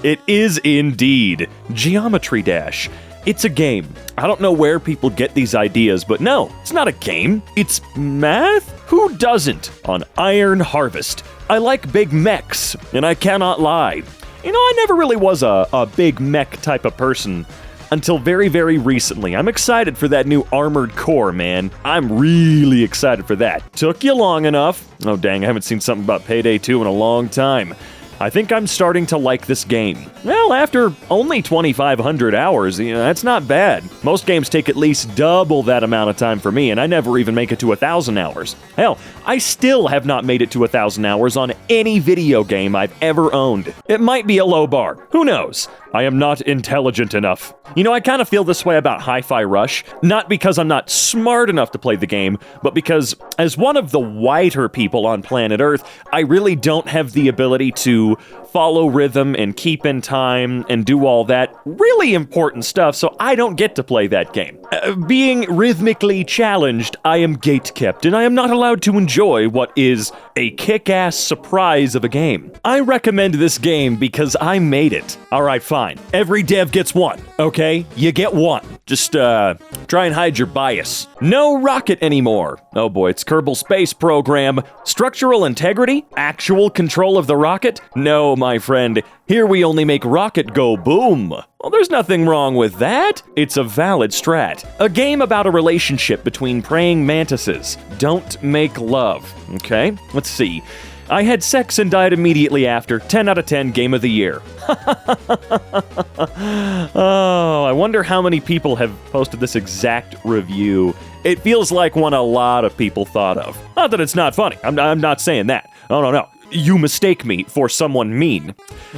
It is indeed Geometry Dash. It's a game. I don't know where people get these ideas, but no, it's not a game. It's math? Who doesn't? On Iron Harvest. I like big mechs, and I cannot lie. You know, I never really was a big mech type of person until very, very recently. I'm excited for that new Armored Core, man. I'm really excited for that. Took you long enough. Oh, dang, I haven't seen something about Payday 2 in a long time. I think I'm starting to like this game. Well, after only 2,500 hours, that's not bad. Most games take at least double that amount of time for me, and I never even make it to 1,000 hours. Hell, I still have not made it to 1,000 hours on any video game I've ever owned. It might be a low bar. Who knows? I am not intelligent enough. You know, I kind of feel this way about Hi-Fi Rush, not because I'm not smart enough to play the game, but because as one of the whiter people on planet Earth, I really don't have the ability to follow rhythm and keep in time and do all that really important stuff, so I don't get to play that game. Being rhythmically challenged, I am gatekept, and I am not allowed to enjoy what is a kick-ass surprise of a game. I recommend this game because I made it. Alright, fine. Every dev gets one, okay? You get one. Just, try and hide your bias. No rocket anymore. Oh boy, it's Kerbal Space Program. Structural integrity? Actual control of the rocket? No, my friend. Here we only make rocket go boom. Well, there's nothing wrong with that. It's a valid strat. A game about a relationship between praying mantises. Don't make love. Okay, let's see. I had sex and died immediately after. 10 out of 10, game of the year. Oh, I wonder how many people have posted this exact review. It feels like one a lot of people thought of. Not that it's not funny. I'm not saying that. Oh, no. You mistake me for someone mean.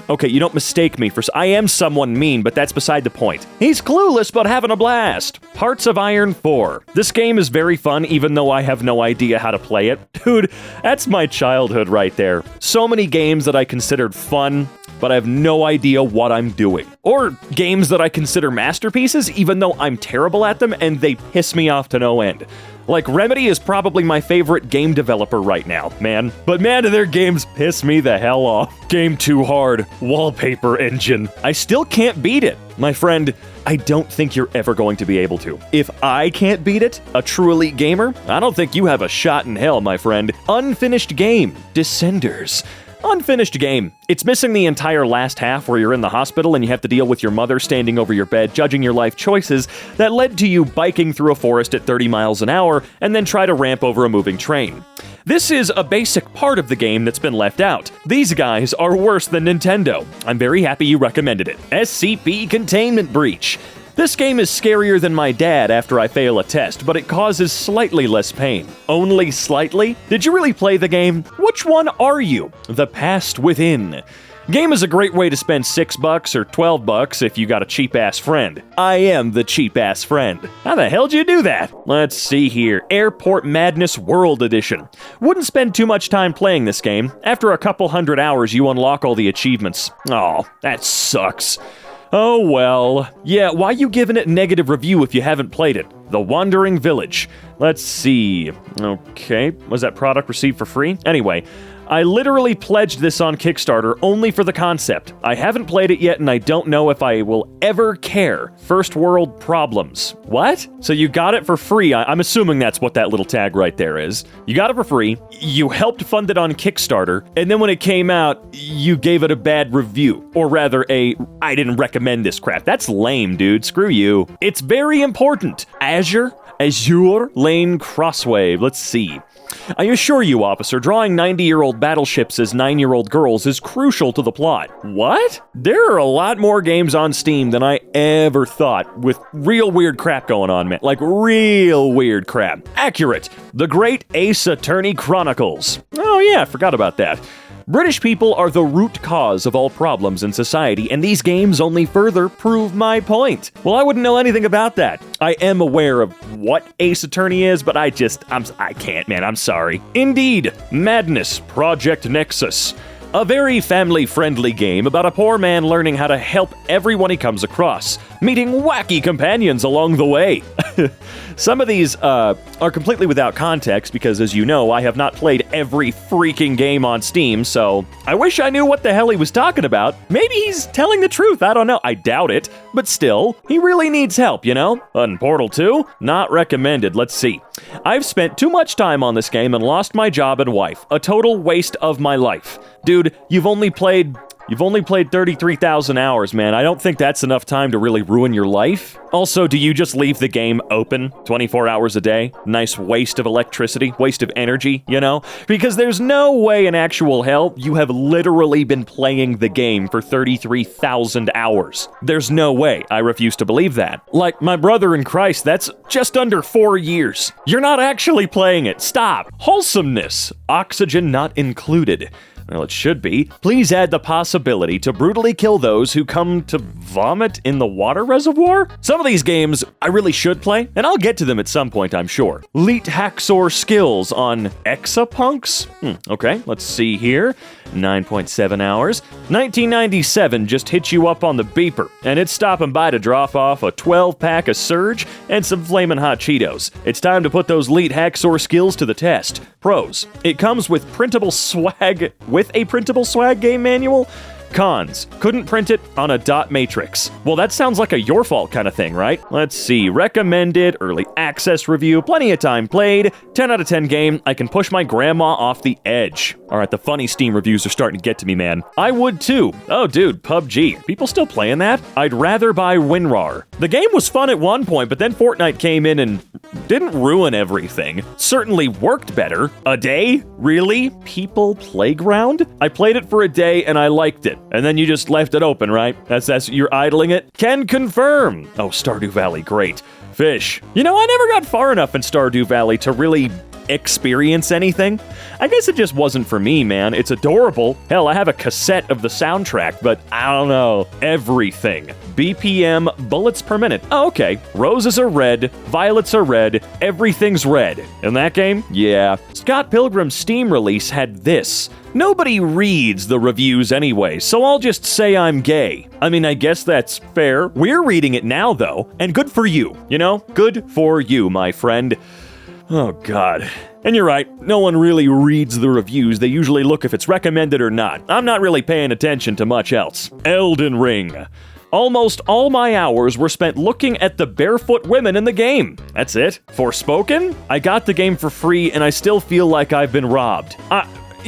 Okay, you don't mistake me for... I am someone mean, but that's beside the point. He's clueless, but having a blast. Hearts of Iron 4. This game is very fun, even though I have no idea how to play it. Dude, that's my childhood right there. So many games that I considered fun, but I have no idea what I'm doing. Or games that I consider masterpieces, even though I'm terrible at them, and they piss me off to no end. Like, Remedy is probably my favorite game developer right now, man. But man, do their games piss me the hell off. Game too hard. Wallpaper engine. I still can't beat it. My friend, I don't think you're ever going to be able to. If I can't beat it, a true elite gamer, I don't think you have a shot in hell, my friend. Unfinished game. Descenders. Unfinished game. It's missing the entire last half where you're in the hospital and you have to deal with your mother standing over your bed, judging your life choices that led to you biking through a forest at 30 miles an hour and then try to ramp over a moving train. This is a basic part of the game that's been left out. These guys are worse than Nintendo. I'm very happy you recommended it. SCP Containment Breach. This game is scarier than my dad after I fail a test, but it causes slightly less pain. Only slightly? Did you really play the game? Which one are you? The Past Within. Game is a great way to spend $6 or $12 if you got a cheap-ass friend. I am the cheap-ass friend. How the hell did you do that? Let's see here. Airport Madness World Edition. Wouldn't spend too much time playing this game. After a couple hundred hours, you unlock all the achievements. Aw, that sucks. Oh well. Yeah, why you giving it a negative review if you haven't played it? The Wandering Village. Let's see. Okay, was that product received for free? Anyway, I literally pledged this on Kickstarter only for the concept. I haven't played it yet and I don't know if I will ever care. First world problems. What? So you got it for free. I'm assuming that's what that little tag right there is. You got it for free. You helped fund it on Kickstarter. And then when it came out, you gave it a bad review. Or rather, I didn't recommend this crap. That's lame, dude. Screw you. It's very important. Azure Lane Crosswave. Let's see. I assure you, officer, drawing 90-year-old battleships as 9-year-old girls is crucial to the plot. What? There are a lot more games on Steam than I ever thought, with real weird crap going on, man. Like, real weird crap. Accurate. The Great Ace Attorney Chronicles. Oh yeah, I forgot about that. British people are the root cause of all problems in society, and these games only further prove my point. Well, I wouldn't know anything about that. I am aware of what Ace Attorney is, but I can't, man, I'm sorry. Indeed, Madness Project Nexus. A very family-friendly game about a poor man learning how to help everyone he comes across, meeting wacky companions along the way. Some of these are completely without context because, as you know, I have not played every freaking game on Steam, so I wish I knew what the hell he was talking about. Maybe he's telling the truth, I don't know. I doubt it, but still, he really needs help, you know? And Portal 2? Not recommended. Let's see. I've spent too much time on this game and lost my job and wife. A total waste of my life. Dude, you've only played 33,000 hours, man. I don't think that's enough time to really ruin your life. Also, do you just leave the game open 24 hours a day? Nice waste of electricity, waste of energy, you know? Because there's no way in actual hell you have literally been playing the game for 33,000 hours. There's no way. I refuse to believe that. Like, my brother in Christ, that's just under 4 years. You're not actually playing it. Stop. Wholesomeness. Oxygen not included. Well, it should be. Please add the possibility to brutally kill those who come to vomit in the water reservoir? Some of these games I really should play, and I'll get to them at some point, I'm sure. Leet Haxor skills on Exapunks? Okay, let's see here. 9.7 hours. 1997 just hit you up on the beeper, and it's stopping by to drop off a 12-pack of Surge and some Flamin' Hot Cheetos. It's time to put those Leet Haxor skills to the test. Pros. It comes with printable swag game manual. Cons. Couldn't print it on a dot matrix. Well, that sounds like a your fault kind of thing, right? Let's see. Recommended, early access review, plenty of time played, 10 out of 10 game. I can push my grandma off the edge. All right, the funny Steam reviews are starting to get to me, man. I would too. Oh, dude, PUBG. Are people still playing that? I'd rather buy WinRAR. The game was fun at one point, but then Fortnite came in and didn't ruin everything. Certainly worked better. A day? Really? People Playground? I played it for a day and I liked it. And then you just left it open, right? That's you're idling it? Can confirm. Oh, Stardew Valley, great. Fish. You know, I never got far enough in Stardew Valley to really experience anything. I guess it just wasn't for me, man. It's adorable. Hell, I have a cassette of the soundtrack, but I don't know. Everything. BPM, bullets per minute. Oh, okay. Roses are red, violets are red, everything's red. In that game? Yeah. Scott Pilgrim's Steam release had this. Nobody reads the reviews anyway, so I'll just say I'm gay. I mean, I guess that's fair. We're reading it now, though, and good for you. You know? Good for you, my friend. Oh, God. And you're right, no one really reads the reviews. They usually look if it's recommended or not. I'm not really paying attention to much else. Elden Ring. Almost all my hours were spent looking at the barefoot women in the game. That's it. Forspoken? I got the game for free, and I still feel like I've been robbed.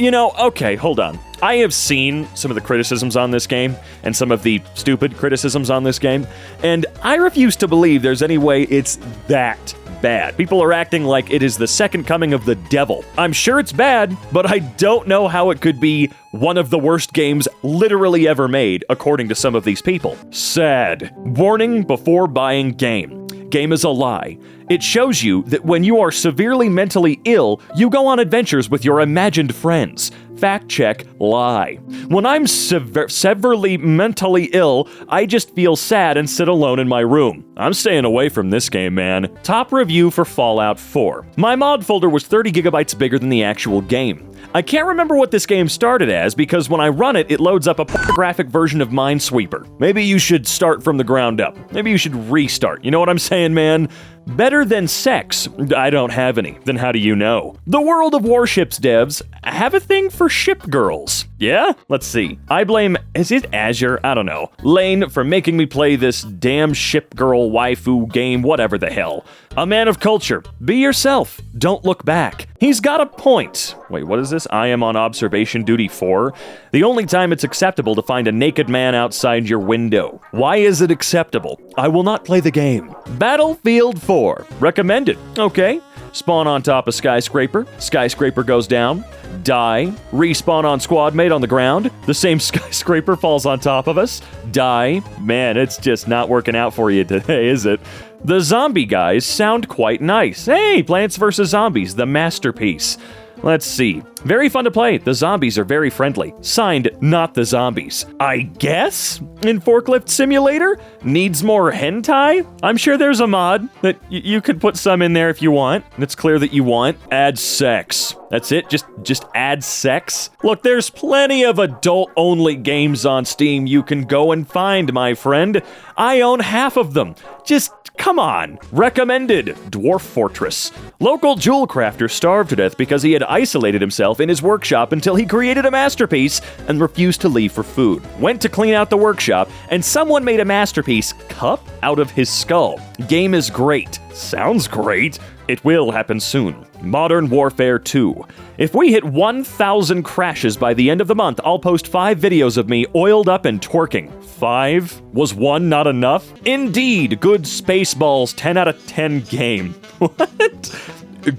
Okay, hold on. I have seen some of the criticisms on this game, and some of the stupid criticisms on this game, and I refuse to believe there's any way it's that bad. People are acting like it is the second coming of the devil. I'm sure it's bad, but I don't know how it could be one of the worst games literally ever made, according to some of these people. Sad. Warning before buying game. Game is a lie. It shows you that when you are severely mentally ill, you go on adventures with your imagined friends. Fact check, lie. When I'm severely mentally ill, I just feel sad and sit alone in my room. I'm staying away from this game, man. Top review for Fallout 4. My mod folder was 30 gigabytes bigger than the actual game. I can't remember what this game started as because when I run it, it loads up a pornographic version of Minesweeper. Maybe you should start from the ground up. Maybe you should restart. You know what I'm saying, man? Better than sex. I don't have any. Then how do you know? The World of Warships devs have a thing for ship girls. Yeah? Let's see. I blame, is it Azure? I don't know. Lane for making me play this damn ship girl waifu game, whatever the hell. A man of culture. Be yourself. Don't look back. He's got a point. Wait, what is this? I am on observation duty 4. The only time it's acceptable to find a naked man outside your window. Why is it acceptable? I will not play the game. Battlefield 4. Recommended. Okay. Spawn on top of skyscraper. Skyscraper goes down. Die. Respawn on squad mate on the ground. The same skyscraper falls on top of us. Die. Man, it's just not working out for you today, is it? The zombie guys sound quite nice. Hey, Plants vs. Zombies, the masterpiece. Let's see. Very fun to play. The zombies are very friendly. Signed, not the zombies. I guess? In Forklift Simulator? Needs more hentai? I'm sure there's a mod that you could put some in there if you want. It's clear that you want. Add sex. That's it? Just add sex? Look, there's plenty of adult-only games on Steam you can go and find, my friend. I own half of them. Just come on. Recommended. Dwarf Fortress. Local jewel crafter starved to death because he had isolated himself in his workshop until he created a masterpiece and refused to leave for food. Went to clean out the workshop, and someone made a masterpiece cup out of his skull. Game is great. Sounds great. It will happen soon. Modern Warfare 2. If we hit 1,000 crashes by the end of the month, I'll post 5 videos of me oiled up and twerking. 5? Was 1 not enough? Indeed, good Spaceballs 10 out of 10 game. What?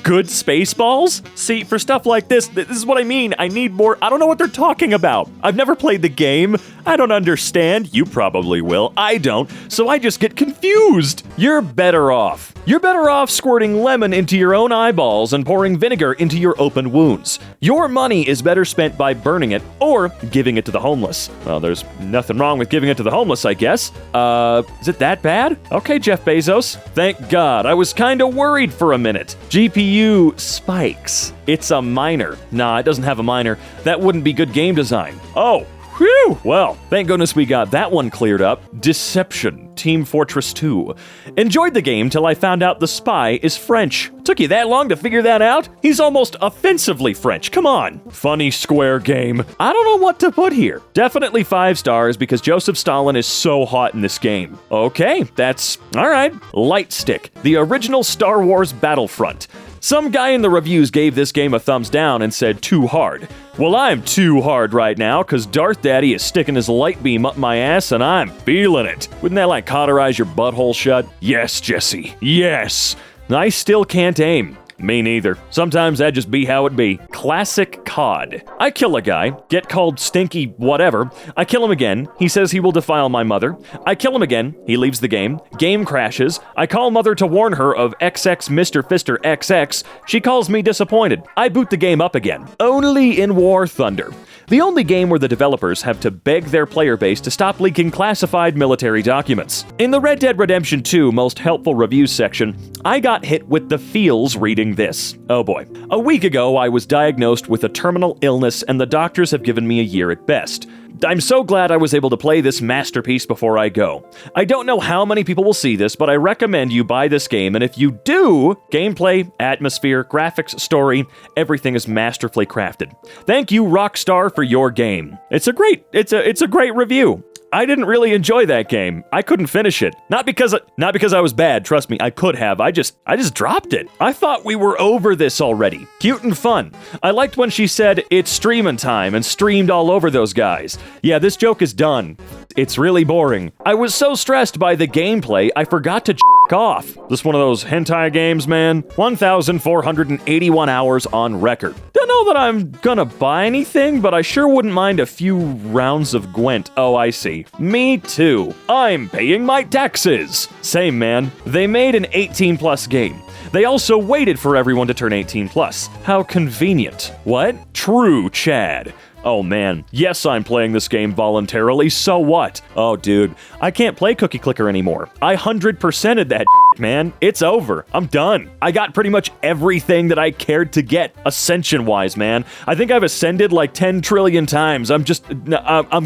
Good Spaceballs? See, for stuff like this is what I mean. I need more. I don't know what they're talking about. I've never played the game. I don't understand. You probably will. I don't. So I just get confused. You're better off. You're better off squirting lemon into your own eyeballs and pouring vinegar into your open wounds. Your money is better spent by burning it or giving it to the homeless. Well, there's nothing wrong with giving it to the homeless, I guess. Is it that bad? Okay, Jeff Bezos. Thank God. I was kinda worried for a minute. GPU spikes. It's a minor. Nah, it doesn't have a minor. That wouldn't be good game design. Oh, whew. Well, thank goodness we got that one cleared up. Deception. Team Fortress 2. Enjoyed the game till I found out the spy is French. Took you that long to figure that out? He's almost offensively French. Come on. Funny square game. I don't know what to put here. Definitely 5 stars because Joseph Stalin is so hot in this game. Okay, that's all right. Lightstick. The original Star Wars Battlefront. Some guy in the reviews gave this game a thumbs down and said too hard. Well, I'm too hard right now because Darth Daddy is sticking his light beam up my ass and I'm feeling it. Wouldn't that like cauterize your butthole shut? Yes, Jesse. Yes. I still can't aim. Me neither. Sometimes that just be how it be. Classic COD. I kill a guy, get called stinky whatever. I kill him again. He says he will defile my mother. I kill him again. He leaves the game. Game crashes. I call mother to warn her of XX Mr. Fister XX. She calls me disappointed. I boot the game up again. Only in War Thunder. The only game where the developers have to beg their player base to stop leaking classified military documents. In the Red Dead Redemption 2 most helpful reviews section, I got hit with the feels reading this. Oh boy. A week ago, I was diagnosed with a terminal illness and the doctors have given me a year at best. I'm so glad I was able to play this masterpiece before I go. I don't know how many people will see this, but I recommend you buy this game, and if you do, gameplay, atmosphere, graphics, story, everything is masterfully crafted. Thank you, Rockstar, for your game. It's a great review. I didn't really enjoy that game. I couldn't finish it. Not because I was bad, trust me, I could have. I just dropped it. I thought we were over this already. Cute and fun. I liked when she said, "It's streaming time," and streamed all over those guys. Yeah, this joke is done. It's really boring. I was so stressed by the gameplay, I forgot to off. This one of those hentai games, man. 1,481 hours on record. Don't know that I'm gonna buy anything, but I sure wouldn't mind a few rounds of Gwent. Oh, I see. Me too. I'm paying my taxes. Same, man. They made an 18+ game. They also waited for everyone to turn 18+. How convenient. What? True, Chad. Oh man, yes, I'm playing this game voluntarily, so what? Oh dude, I can't play Cookie Clicker anymore. I 100%ed that man. It's over. I'm done. I got pretty much everything that I cared to get, ascension-wise, man. I think I've ascended like 10 trillion times. I'm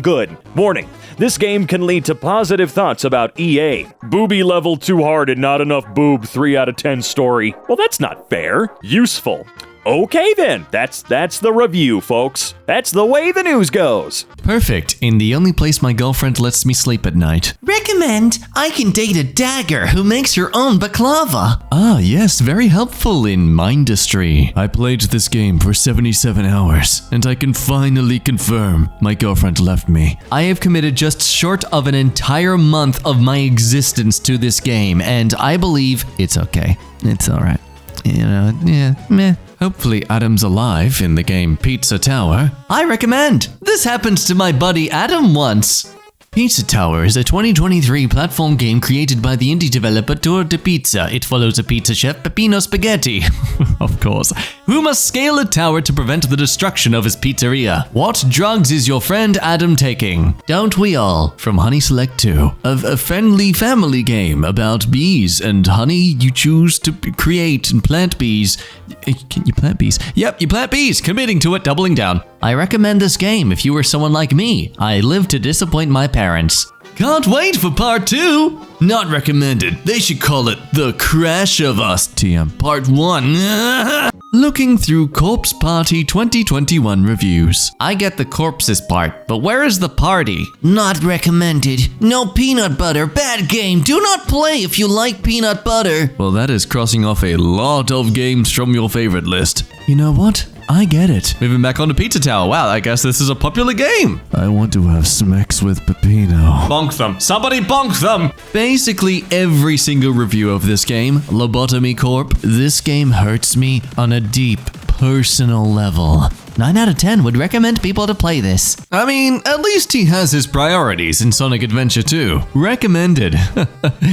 good. Warning, this game can lead to positive thoughts about EA. Booby level too hard and not enough boob, 3 out of 10 story. Well, that's not fair. Useful. Okay then, that's the review, folks. That's the way the news goes. Perfect, in the only place my girlfriend lets me sleep at night. Recommend I can date a dagger who makes your own baklava. Ah, yes, very helpful in Mindustry. I played this game for 77 hours, and I can finally confirm my girlfriend left me. I have committed just short of an entire month of my existence to this game, and I believe it's okay. It's alright. You know, yeah, meh. Hopefully Adam's alive in the game Pizza Tower. I recommend. This happened to my buddy Adam once. Pizza Tower is a 2023 platform game created by the indie developer Tour de Pizza. It follows a pizza chef, Peppino Spaghetti, of course, who must scale a tower to prevent the destruction of his pizzeria. What drugs is your friend Adam taking? Don't we all? From Honey Select 2, a friendly family game about bees and honey you choose to create and plant bees. Can you plant bees? Yep, you plant bees. Committing to it, doubling down. I recommend this game if you were someone like me. I live to disappoint my parents. Can't wait for part 2. Not recommended. They should call it The Crash of Us TM Part 1. Looking through Corpse Party 2021 reviews. I get the corpses part, but where is the party? Not recommended. No peanut butter. Bad game. Do not play if you like peanut butter. Well, that is crossing off a lot of games from your favorite list. You know what? I get it. Moving back on to Pizza Tower. Wow, I guess this is a popular game. I want to have smacks with Peppino. Bonk them. Somebody bonk them. Basically, every single review of this game, Lobotomy Corp, this game hurts me on a deep, personal level. 9 out of 10 would recommend people to play this. I mean, at least he has his priorities in Sonic Adventure 2. Recommended.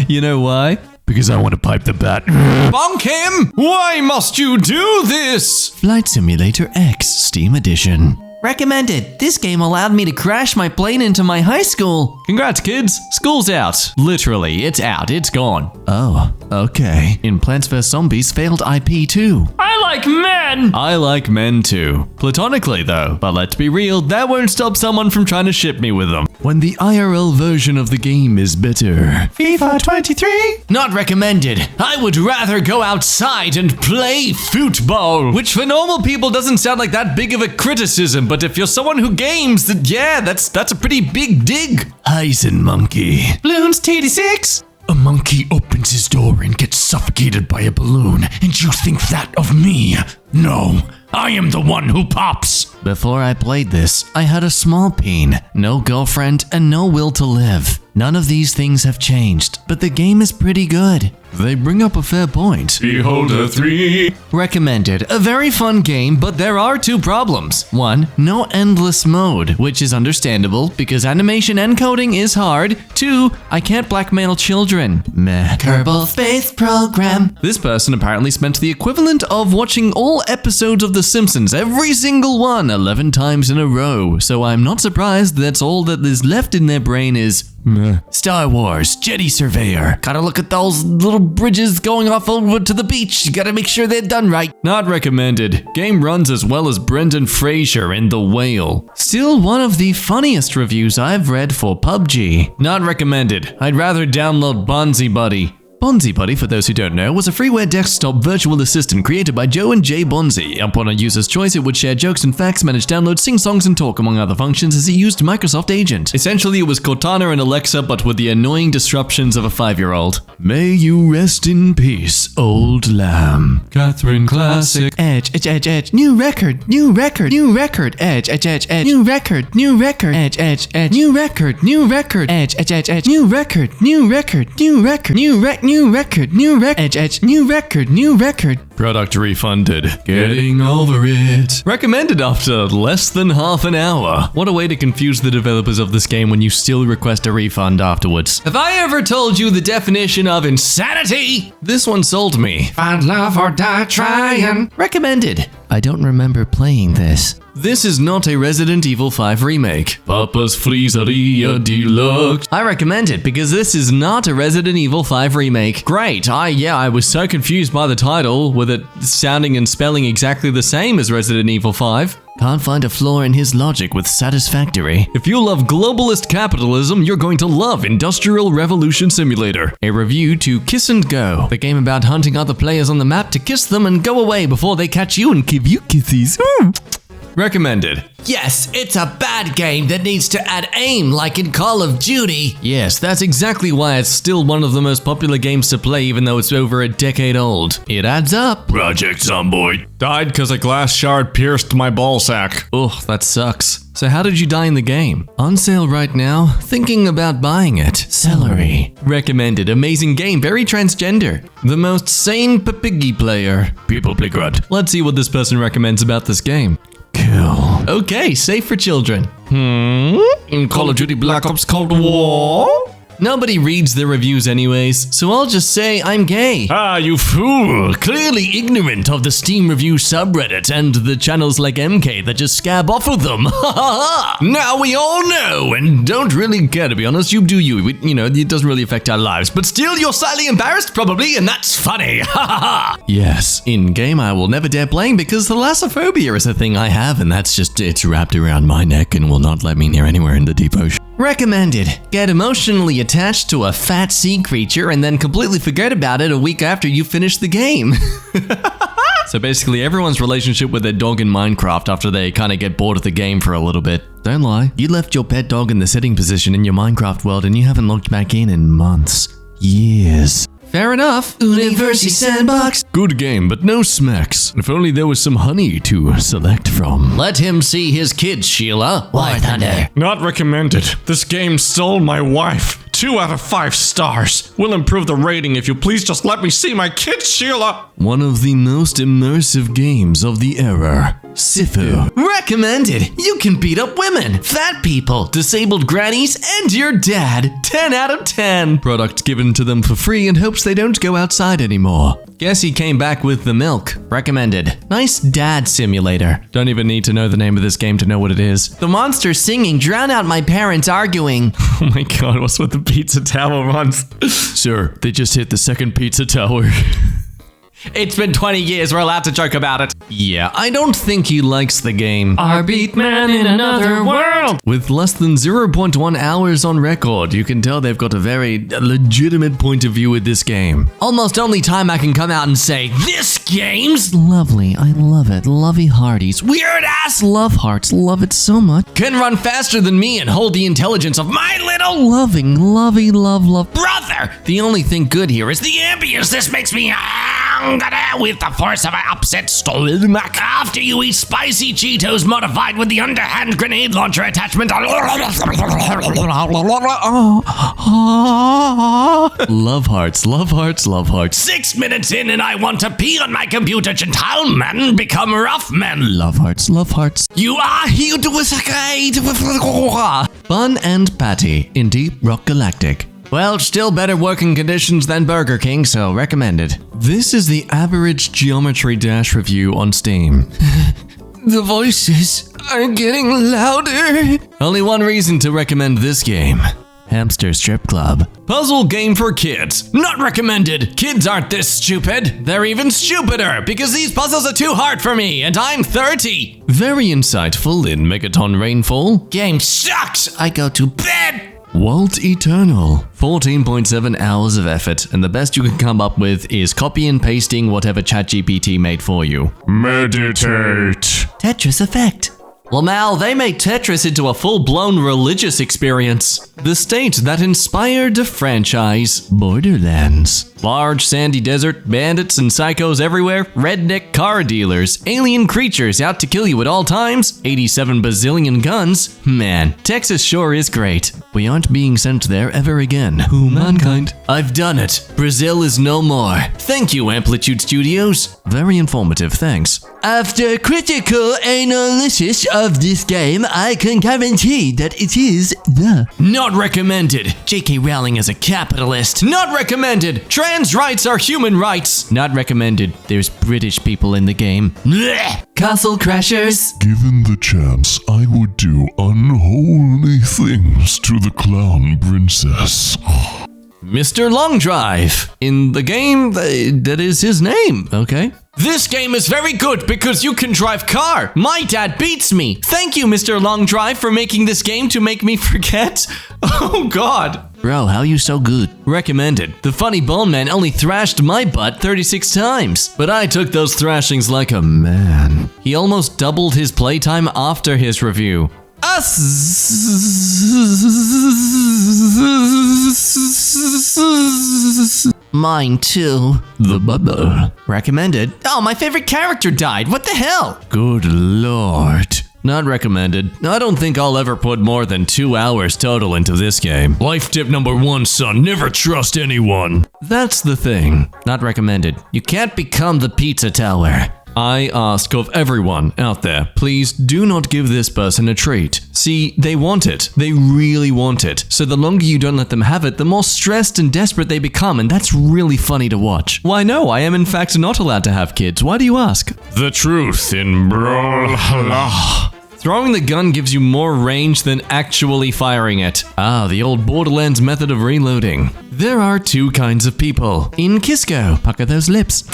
You know why? Because I want to pipe the bat. Bonk him! Why must you do this? Flight Simulator X Steam Edition. Recommended. This game allowed me to crash my plane into my high school. Congrats, kids. School's out. Literally, it's out. It's gone. Oh, okay. In Plants vs. Zombies failed IP 2. I like men! I like men too. Platonically, though. But let's be real, that won't stop someone from trying to ship me with them. When the IRL version of the game is better. FIFA 23? Not recommended. I would rather go outside and play football. Which for normal people doesn't sound like that big of a criticism, but if you're someone who games, then yeah, that's a pretty big dig. Heisen Monkey. Balloons TD6? A monkey opens his door and gets suffocated by a balloon, and you think that of me? No, I am the one who pops. Before I played this, I had a small peen, no girlfriend, and no will to live. None of these things have changed, but the game is pretty good. They bring up a fair point. Beholder 3. Recommended. A very fun game, but there are 2 problems. 1, no endless mode, which is understandable because animation encoding is hard. 2, I can't blackmail children. Meh. Kerbal Space Program. This person apparently spent the equivalent of watching all episodes of The Simpsons, every single one, 11 times in a row. So I'm not surprised that's all that is left in their brain is meh. Star Wars, Jedi Surveyor. Gotta look at those little bridges going off over to the beach. You gotta make sure they're done right. Not recommended. Game runs as well as Brendan Fraser in The Whale. Still one of the funniest reviews I've read for PUBG. Not recommended. I'd rather download Bonzi Buddy. Bonzi Buddy, for those who don't know, was a freeware desktop virtual assistant created by Joe and Jay Bonzi. Upon a user's choice, it would share jokes and facts, manage downloads, sing songs, and talk, among other functions, as it used Microsoft Agent. Essentially, it was Cortana and Alexa, but with the annoying disruptions of a 5-year-old. May you rest in peace, old lamb. Catherine Classic. Edge, edge, edge, edge. New record, new record, new record. Edge, edge, edge, edge. New record, new record. Edge, edge, edge. New record, new record. Edge, edge, edge, edge. New record, new record, new record, new record. New record, new record, edge, edge, new record, new record. Product refunded. Getting over it. Recommended after less than half an hour. What a way to confuse the developers of this game when you still request a refund afterwards. Have I ever told you the definition of insanity? This one sold me. Find love or die trying. Recommended. I don't remember playing this. This is not a Resident Evil 5 remake. Papa's Freezeria Deluxe. I recommend it because this is not a Resident Evil 5 remake. Great. I was so confused by the title, with it sounding and spelling exactly the same as Resident Evil 5. Can't find a flaw in his logic with Satisfactory. If you love globalist capitalism, you're going to love Industrial Revolution Simulator. A review to Kiss and Go, the game about hunting other players on the map to kiss them and go away before they catch you and give you kisses. Recommended. Yes, it's a bad game that needs to add aim like in Call of Duty. Yes, that's exactly why it's still one of the most popular games to play even though it's over a decade old. It adds up. Project Zomboid. Died because a glass shard pierced my ballsack. Ugh, that sucks. So how did you die in the game? On sale right now. Thinking about buying it. Celery. Recommended. Amazing game. Very transgender. The most sane Pepiggy player. People play grunt. Let's see what this person recommends about this game. Kill. Okay, safe for children. In Call of Duty Black Ops Cold War? Nobody reads the reviews anyways, so I'll just say I'm gay. Ah, you fool! Clearly ignorant of the Steam Reviews subreddit and the channels like EmKay that just scab off of them. Now we all know, and don't really care to be honest. You do you. You know, it doesn't really affect our lives, but still you're slightly embarrassed probably, and that's funny. Yes, in game I will never dare playing because thalassophobia is a thing I have, and that's just it's wrapped around my neck and will not let me near anywhere in the deep ocean. Recommended. Get emotionally attached to a fat sea creature and then completely forget about it a week after you finish the game. So basically everyone's relationship with their dog in Minecraft after they kind of get bored of the game for a little bit. Don't lie. You left your pet dog in the sitting position in your Minecraft world and you haven't logged back in months. Years. Fair enough. University Sandbox. Good game, but no smacks. If only there was some honey to select from. Let him see his kids, Sheila. War Thunder. Not recommended. This game stole my wife. 2 out of 5 stars. Will improve the rating if you please just let me see my kids, Sheila. One of the most immersive games of the era. Sifu. Recommended. You can beat up women, fat people, disabled grannies, and your dad. 10 out of 10. Product given to them for free in hopes they don't go outside anymore. Guess he came back with the milk. Recommended. Nice dad simulator. Don't even need to know the name of this game to know what it is. The monster singing drown out my parents arguing. Oh my god, what's with the pizza tower ones? Sir, they just hit the second pizza tower. It's been 20 years, we're allowed to joke about it. Yeah, I don't think he likes the game. Our beat man in another world! With less than 0.1 hours on record, you can tell they've got a very legitimate point of view with this game. Almost only time I can come out and say, this game's lovely, I love it, lovey hearties, weird ass love hearts, love it so much. Can run faster than me and hold the intelligence of my little loving, lovey, love brother. The only thing good here is the ambience. This makes me with the force of an upset stomach after you eat spicy Cheetos modified with the underhand grenade launcher attachment. Love hearts, love hearts, love hearts. 6 minutes in and I want to pee on my computer, gentlemen. Become rough men. Love hearts, love hearts. You are here to Bun and Patty in Deep Rock Galactic. Well, still better working conditions than Burger King, so recommended. This is the average Geometry Dash review on Steam. The voices are getting louder. Only one reason to recommend this game. Hamster Strip Club. Puzzle game for kids. Not recommended. Kids aren't this stupid. They're even stupider because these puzzles are too hard for me and I'm 30. Very insightful in Megaton Rainfall. Game sucks. I go to bed. Walt Eternal. 14.7 hours of effort, and the best you can come up with is copy and pasting whatever ChatGPT made for you. Meditate. Tetris Effect. Well, Mal, they made Tetris into a full-blown religious experience. The state that inspired the franchise, Borderlands. Large sandy desert, bandits and psychos everywhere, redneck car dealers, alien creatures out to kill you at all times, 87 bazillion guns. Man, Texas sure is great. We aren't being sent there ever again. Humankind. I've done it. Brazil is no more. Thank you, Amplitude Studios. Very informative, thanks. After critical analysis of this game, I can guarantee that it is the not recommended. J.K. Rowling is a capitalist. Not recommended. Trans rights are human rights. Not recommended. There's British people in the game. Blech. Castle Crashers. Given the chance, I would do unholy things to the clown princess. Mr. Long Drive. In the game, that is his name, okay? This game is very good because you can drive car. My dad beats me. Thank you, Mr. Long Drive, for making this game to make me forget. Oh, God. Bro, how you so good? Recommended. The funny bone man only thrashed my butt 36 times, but I took those thrashings like a man. He almost doubled his playtime after his review. Mine too. The bubble. Recommended. Oh, my favorite character died. What the hell? Good lord. Not recommended. I don't think I'll ever put more than 2 hours total into this game. Life tip number 1, son. Never trust anyone. That's the thing. Not recommended. You can't become the pizza tower. I ask of everyone out there, please do not give this person a treat. See, they want it. They really want it. So the longer you don't let them have it, the more stressed and desperate they become, and that's really funny to watch. Why no, I am in fact not allowed to have kids. Why do you ask? The truth in Brawlhalla. Throwing the gun gives you more range than actually firing it. Ah, the old Borderlands method of reloading. There are two kinds of people. In Kisco, pucker those lips.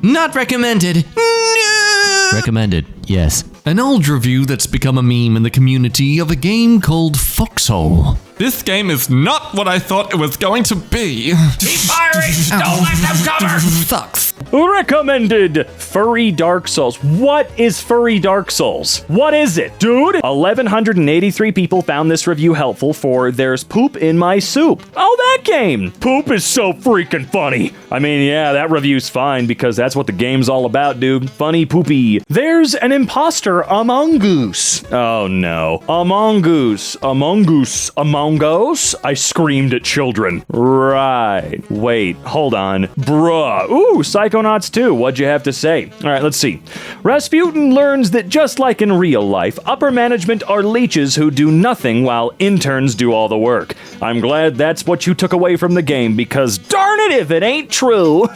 Not recommended. No! Recommended, yes. An old review that's become a meme in the community of a game called Foxhole. This game is not what I thought it was going to be. Keep firing! Don't let them cover! Sucks. Recommended Furry Dark Souls. What is Furry Dark Souls? What is it, dude? 1,183 people found this review helpful for There's Poop in My Soup. Oh, that game! Poop is so freaking funny. I mean, yeah, that review's fine because that's what the game's all about, dude. Funny poopy. There's an imposter Among Us. Oh no. Among Us. Among Us. Among Us? I screamed at children. Right. Wait, hold on. Bruh. Ooh, Psychonauts 2. What'd you have to say? All right, let's see. Rasputin learns that just like in real life, upper management are leeches who do nothing while interns do all the work. I'm glad that's what you took away from the game because darn it if it ain't true.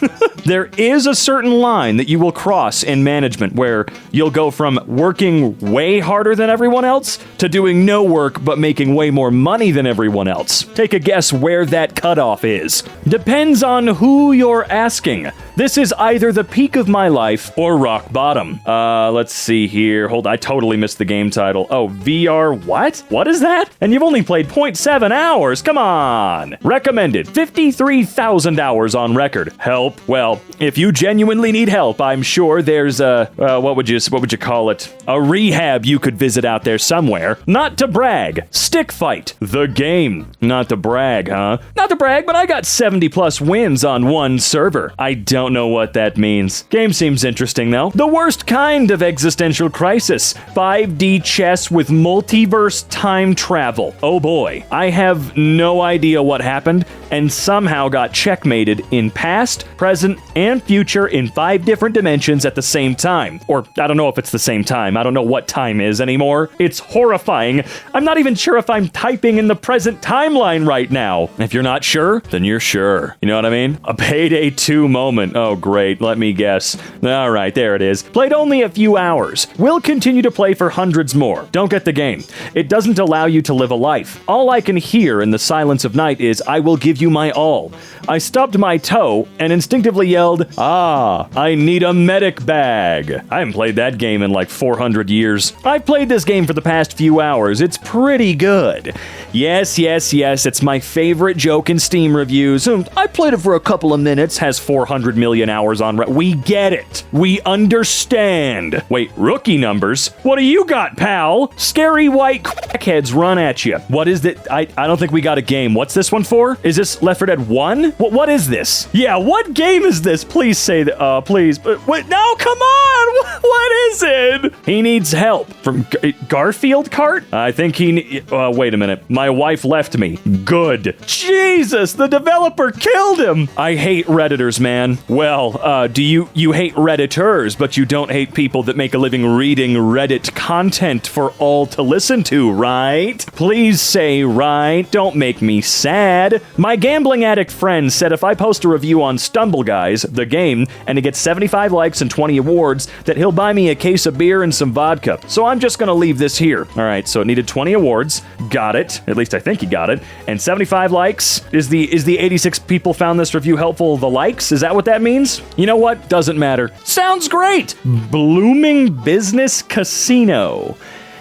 There is a certain line that you will cross in management where you'll go from working way harder than everyone else to doing no work but making way more money than everyone else. Take a guess where that cutoff is. Depends on who you're asking. This is either the peak of my life or rock bottom. Let's see here. Hold on, I totally missed the game title. Oh, VR what? What is that? And you've only played 0.7 hours. Come on. Recommended 53,000 hours on record. Help? Well, if you genuinely need help, I'm sure there's a what would you call it? A rehab you could visit out there somewhere. Not to brag. Stick Fight, the game. Not to brag, huh? Not to brag, but I got 70 plus wins on one server. I don't know what that means. Game seems interesting though. The worst kind of existential crisis. 5D chess with multiverse time travel. Oh boy. I have no idea what happened and somehow got checkmated in past, present, and future in 5 different dimensions at the same time. Or I don't know if it's the same time. I don't know what time is anymore. It's horrifying. I'm not even sure if I'm typing in the present timeline right now. If you're not sure, then you're sure. You know what I mean? A Payday 2 moment. Oh, great. Let me guess. All right, there it is. Played only a few hours. Will continue to play for hundreds more. Don't get the game. It doesn't allow you to live a life. All I can hear in the silence of night is, I will give you my all. I stubbed my toe and instinctively yelled, ah, I need a medic bag. I haven't played that game in like 400 years. I've played this game for the past few hours. It's pretty good. Yes, it's my favorite joke in Steam reviews. I played it for a couple of minutes, has 400 million hours on we get it. We understand. Wait, rookie numbers? What do you got, pal? Scary white crackheads run at you. What is that? I don't think we got a game. What's this one for? Is this Left 4 Dead 1? What is this? Yeah, what game is this? Please say that, please. But wait, no, come on! What is it? He needs help. From Garfield Cart? I think wait a minute. My wife left me. Good. Jesus, the developer killed him. I hate Redditors, man. Well, do you hate Redditors, but you don't hate people that make a living reading Reddit content for all to listen to, right? Please say right. Don't make me sad. My gambling addict friend said if I post a review on Stumble Guys, the game, and it gets 75 likes and 20 awards, that he'll buy me a case of beer and some vodka. So I'm just gonna leave this here. All right, so it needed 20 awards. Got it. At least I think he got it. And 75 likes. Is the 86 people found this review helpful the likes? Is that what that means? You know what? Doesn't matter. Sounds great. Blooming Business Casino.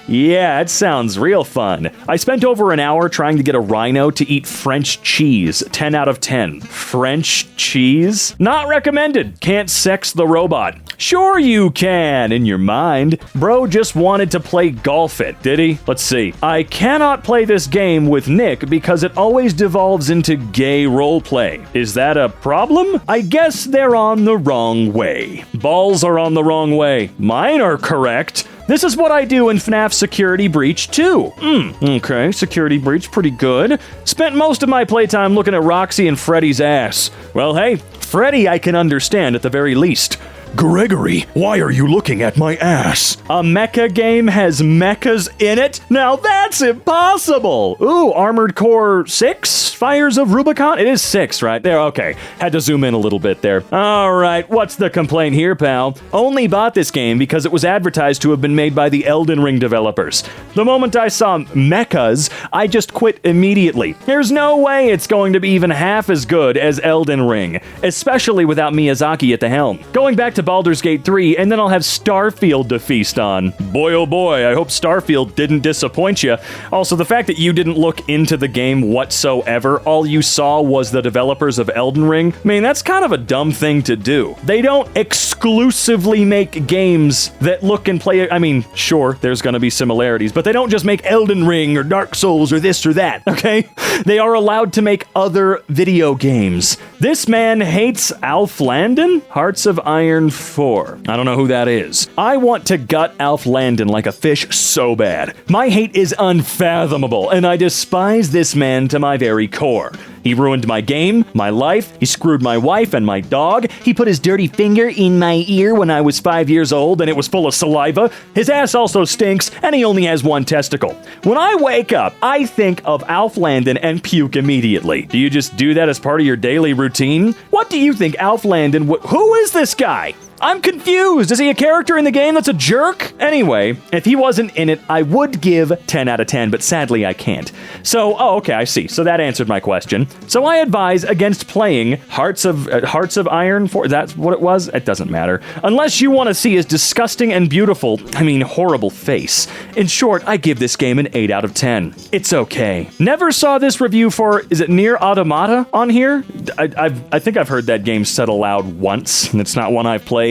Yeah, it sounds real fun. I spent over an hour trying to get a rhino to eat French cheese. 10 out of 10. French cheese? Not recommended. Can't sex the robot. Sure you can, in your mind. Bro just wanted to play golf it, did he? Let's see. I cannot play this game with Nick because it always devolves into gay roleplay. Is that a problem? I guess they're on the wrong way. Balls are on the wrong way. Mine are correct. This is what I do in FNAF Security Breach 2. Okay, Security Breach, pretty good. Spent most of my playtime looking at Roxy and Freddy's ass. Well, hey, Freddy I can understand at the very least. Gregory, why are you looking at my ass? A mecha game has mechas in it? Now that's impossible! Ooh, Armored Core 6? Fires of Rubicon? It is 6, right? There, okay. Had to zoom in a little bit there. Alright, what's the complaint here, pal? Only bought this game because it was advertised to have been made by the Elden Ring developers. The moment I saw mechas, I just quit immediately. There's no way it's going to be even half as good as Elden Ring, especially without Miyazaki at the helm. Going back to Baldur's Gate 3, and then I'll have Starfield to feast on. Boy oh boy, I hope Starfield didn't disappoint you. Also, the fact that you didn't look into the game whatsoever, all you saw was the developers of Elden Ring, I mean, that's kind of a dumb thing to do. They don't exclusively make games that look and play, I mean, sure, there's gonna be similarities, but they don't just make Elden Ring or Dark Souls or this or that, okay? They are allowed to make other video games. This man hates Alf Landon? Hearts of Iron 4. I don't know who that is. I want to gut Alf Landon like a fish so bad. My hate is unfathomable, and I despise this man to my very core. He ruined my game, my life, he screwed my wife and my dog, he put his dirty finger in my ear when I was 5 years old and it was full of saliva, his ass also stinks, and he only has one testicle. When I wake up, I think of Alf Landon and puke immediately. Do you just do that as part of your daily routine? What do you think Alf Landon who is this guy? I'm confused. Is he a character in the game that's a jerk? Anyway, if he wasn't in it, I would give 10 out of 10, but sadly I can't. So, okay, I see. So that answered my question. So I advise against playing Hearts of Iron 4. That's what it was? It doesn't matter. Unless you want to see his disgusting and beautiful, horrible face. In short, I give this game an 8 out of 10. It's okay. Never saw this review for, is it Nier Automata on here? I think I've heard that game said aloud once, and it's not one I've played.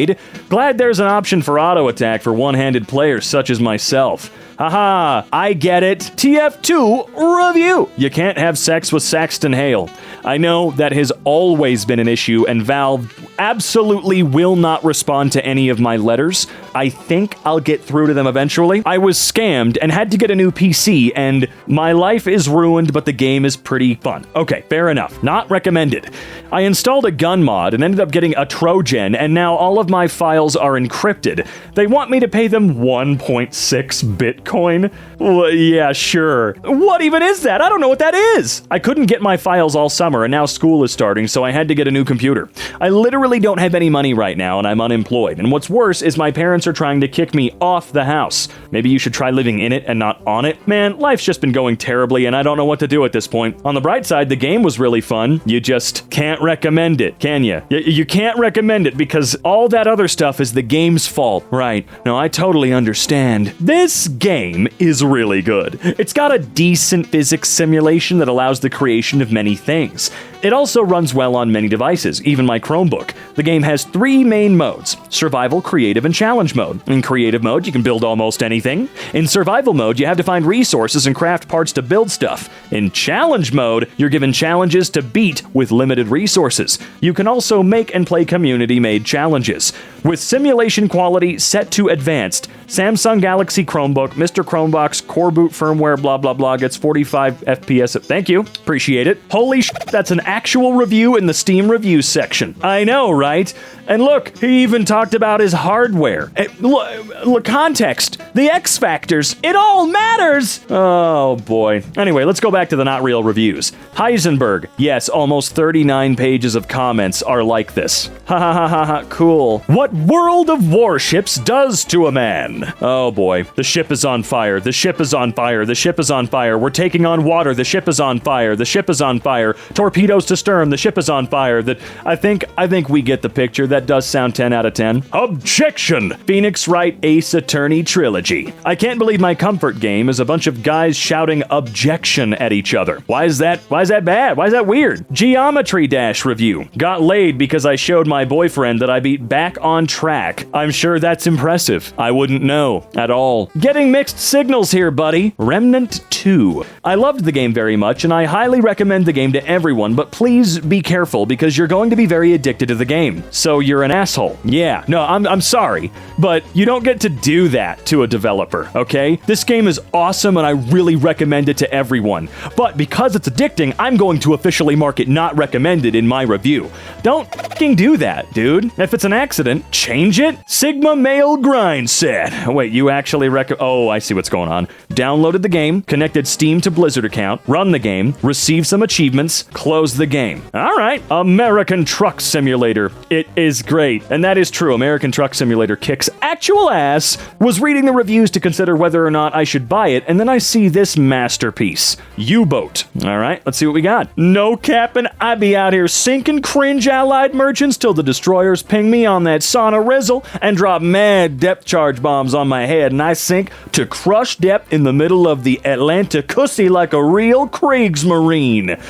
Glad there's an option for auto attack for one-handed players such as myself. Haha, I get it. TF2 review. You can't have sex with Saxton Hale. I know that has always been an issue, and Valve absolutely will not respond to any of my letters. I think I'll get through to them eventually. I was scammed and had to get a new PC, and my life is ruined, but the game is pretty fun. Okay, fair enough. Not recommended. I installed a gun mod and ended up getting a Trojan, and now all of my files are encrypted. They want me to pay them 1.6 Bitcoin? Well, yeah, sure. What even is that? I don't know what that is. I couldn't get my files all summer, and now school is starting, so I had to get a new computer. I literally don't have any money right now, and I'm unemployed. And what's worse is my parents are trying to kick me off the house. Maybe you should try living in it and not on it. Man, life's just been going terribly, and I don't know what to do at this point. On the bright side, the game was really fun. You just can't recommend it, can you? You can't recommend it because all that other stuff is the game's fault. Right. No, I totally understand. This game is really good. It's got a decent physics simulation that allows the creation of many things. It also runs well on many devices, even my Chromebook. The game has 3 main modes: survival, creative, and challenge mode. In creative mode, you can build almost anything. In survival mode, you have to find resources and craft parts to build stuff. In challenge mode, you're given challenges to beat with limited resources. You can also make and play community-made challenges. With simulation quality set to advanced, Samsung Galaxy Chromebook, Mr. Chromebox, core boot firmware, blah blah blah, gets 45 FPS. Thank you. Appreciate it. Holy sh**, that's an actual review in the Steamreviews section. I know, right? And look, he even talked about his hardware. Look, context. The X factors. It all matters! Oh, boy. Anyway, let's go back to the not real reviews. Heisenberg. Yes, almost 39 pages of comments are like this. Ha ha ha ha ha, cool. What World of Warships does to a man. Oh, boy. The ship is on fire. The ship is on fire. The ship is on fire. We're taking on water. The ship is on fire. The ship is on fire. Torpedoes to stern. The ship is on fire. I think we get the picture. That does sound 10 out of 10. Objection! Phoenix Wright Ace Attorney Trilogy. I can't believe my comfort game is a bunch of guys shouting objection at each other. Why is that bad? Why is that weird? Geometry Dash review. Got laid because I showed my boyfriend that I beat Back on Track. I'm sure that's impressive. I wouldn't know at all. Getting mixed signals here, buddy. Remnant 2. I loved the game very much, and I highly recommend the game to everyone, but please be careful because you're going to be very addicted to the game. So you're an asshole. Yeah, no, I'm sorry, but you don't get to do that to a developer, okay? This game is awesome, and I really recommend it to everyone. But because it's addicting, I'm going to officially mark it not recommended in my review. Don't fucking do that, dude. If it's an accident, change it. Sigma Male Grind said. Wait, you actually Oh, I see what's going on. Downloaded the game, connected Steam to Blizzard account, run the game, received some achievements, close the game. All right. American Truck Simulator. It is great. And that is true. American Truck Simulator kicks actual ass. Was reading the reviews to consider whether or not I should buy it, and then I see this masterpiece. U-Boat. All right, let's see what we got. No capping, I be out here sinking cringe allied merchants till the destroyers ping me on that sauna rizzle and drop mad depth charge bombs on my head, and I sink to crush depth in the middle of the Atlantic Cussy like a real Kriegsmarine.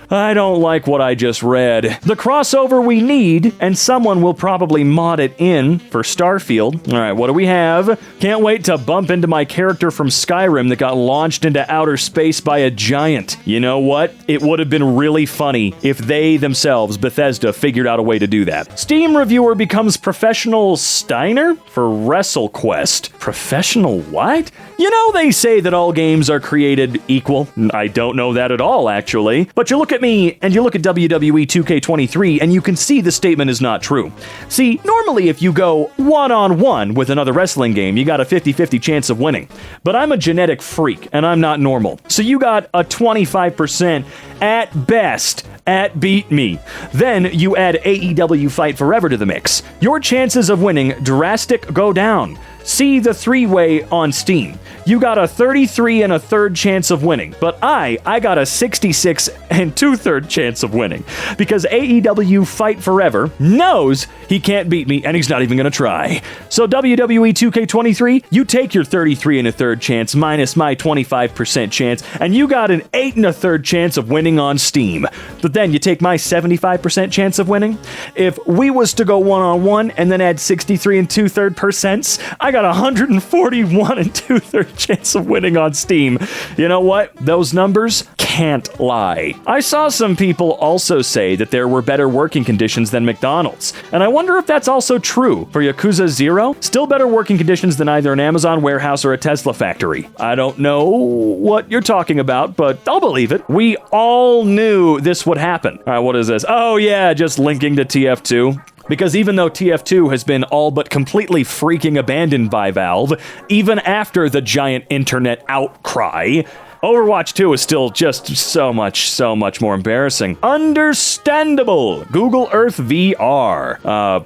I don't like what I just read. The crossover we need, and someone will probably mod it in for Starfield. All right, what do we have? Can't wait to bump into my character from Skyrim that got launched into outer space by a giant. You know what? It would have been really funny if they themselves, Bethesda, figured out a way to do that. Steam reviewer becomes professional Steiner for WrestleQuest. Professional what? You know they say that all games are created equal. I don't know that at all, actually. But you look at me and you look at WWE 2K23 and you can see the statement is not true. See, normally if you go one-on-one with another wrestling game, you got a 50-50 chance of winning. But I'm a genetic freak and I'm not normal. So you got a 25% at best at beat me. Then you add AEW Fight Forever to the mix. Your chances of winning drastic go down. See the three-way on Steam. You got a 33 and a third chance of winning, but I got a 66 and 2/3 chance of winning because AEW Fight Forever knows he can't beat me and he's not even gonna try. So WWE 2K23, you take your 33 and a third chance minus my 25% chance, and you got an 8 and a third chance of winning on Steam. But then you take my 75% chance of winning. If we was to go one-on-one and then add 63 and 2/3%, I got 141 and 2/3 chance of winning on Steam. You know what? Those numbers can't lie. I saw some people also say that there were better working conditions than McDonald's, and I wonder if that's also true for Yakuza 0. Still better working conditions than either an Amazon warehouse or a Tesla factory. I don't know what you're talking about, but I'll believe it. We all knew this would happen. All right, what is this? Oh yeah, just linking to TF2. Because even though TF2 has been all but completely freaking abandoned by Valve, even after the giant internet outcry, Overwatch 2 is still just so much more embarrassing. Understandable. Google Earth VR.